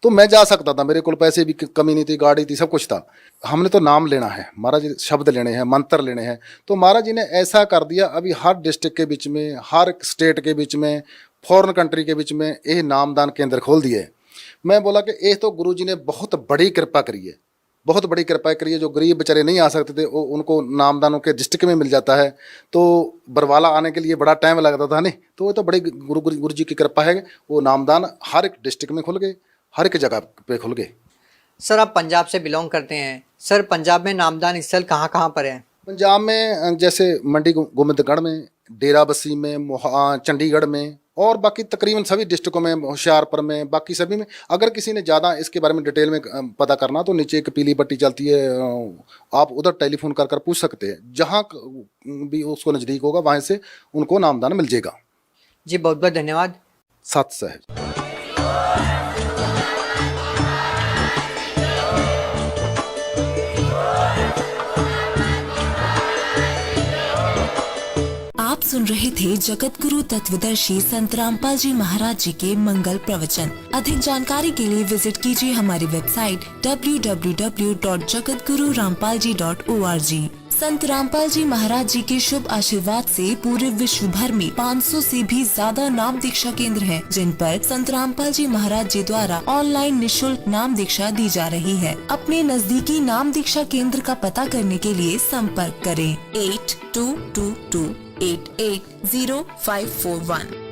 तो मैं जा सकता था, मेरे को पैसे भी कमी नहीं थी, गाड़ी थी, सब कुछ था। हमने तो नाम लेना है, महाराज जी शब्द लेने हैं, मंत्र लेने हैं। तो महाराज जी ने ऐसा कर दिया, अभी हर डिस्ट्रिक्ट के बीच में, हर स्टेट के बीच में, फॉरेन कंट्री के बीच में ये नामदान केंद्र खोल दिए। मैं बोला कि ये तो गुरु जी ने बहुत बड़ी कृपा करी है, बहुत बड़ी कृपा करी है। जो गरीब बेचारे नहीं आ सकते थे वो उनको नामदानों के डिस्ट्रिक्ट में मिल जाता है। तो बरवाला आने के लिए बड़ा टाइम लगता था नहीं, तो वो तो बड़ी गुरु जी की कृपा है। वो नामदान हर एक डिस्ट्रिक्ट में खुल गए, हर एक जगह पे खुल गए। सर, आप पंजाब से बिलोंग करते हैं। सर, पंजाब में नामदान स्थल कहाँ कहाँ पर है? पंजाब में जैसे मंडी गोबिंदगढ़ में, डेरा बस्सी में, चंडीगढ़ में, और बाकी तकरीबन सभी डिस्ट्रिक्टों में, होशियारपुर में, बाकी सभी में। अगर किसी ने ज़्यादा इसके बारे में डिटेल में पता करना तो नीचे एक पीली पट्टी चलती है, आप उधर टेलीफोन कर पूछ सकते हैं। जहाँ भी उसको नज़दीक होगा वहाँ से उनको नामदान मिल जाएगा। जी, बहुत बहुत धन्यवाद। सत सहज। आप सुन रहे थे जगत गुरु तत्वदर्शी संत रामपाल जी महाराज जी के मंगल प्रवचन। अधिक जानकारी के लिए विजिट कीजिए हमारी वेबसाइट www.jagatgururampalji.org। संत रामपाल जी महाराज जी के शुभ आशीर्वाद से पूरे विश्व भर में 500 से भी ज्यादा नाम दीक्षा केंद्र हैं, जिन पर संत रामपाल जी महाराज जी द्वारा ऑनलाइन निशुल्क नाम दीक्षा दी जा रही है। अपने नजदीकी नाम दीक्षा केंद्र का पता करने के लिए संपर्क करें 8222 880541।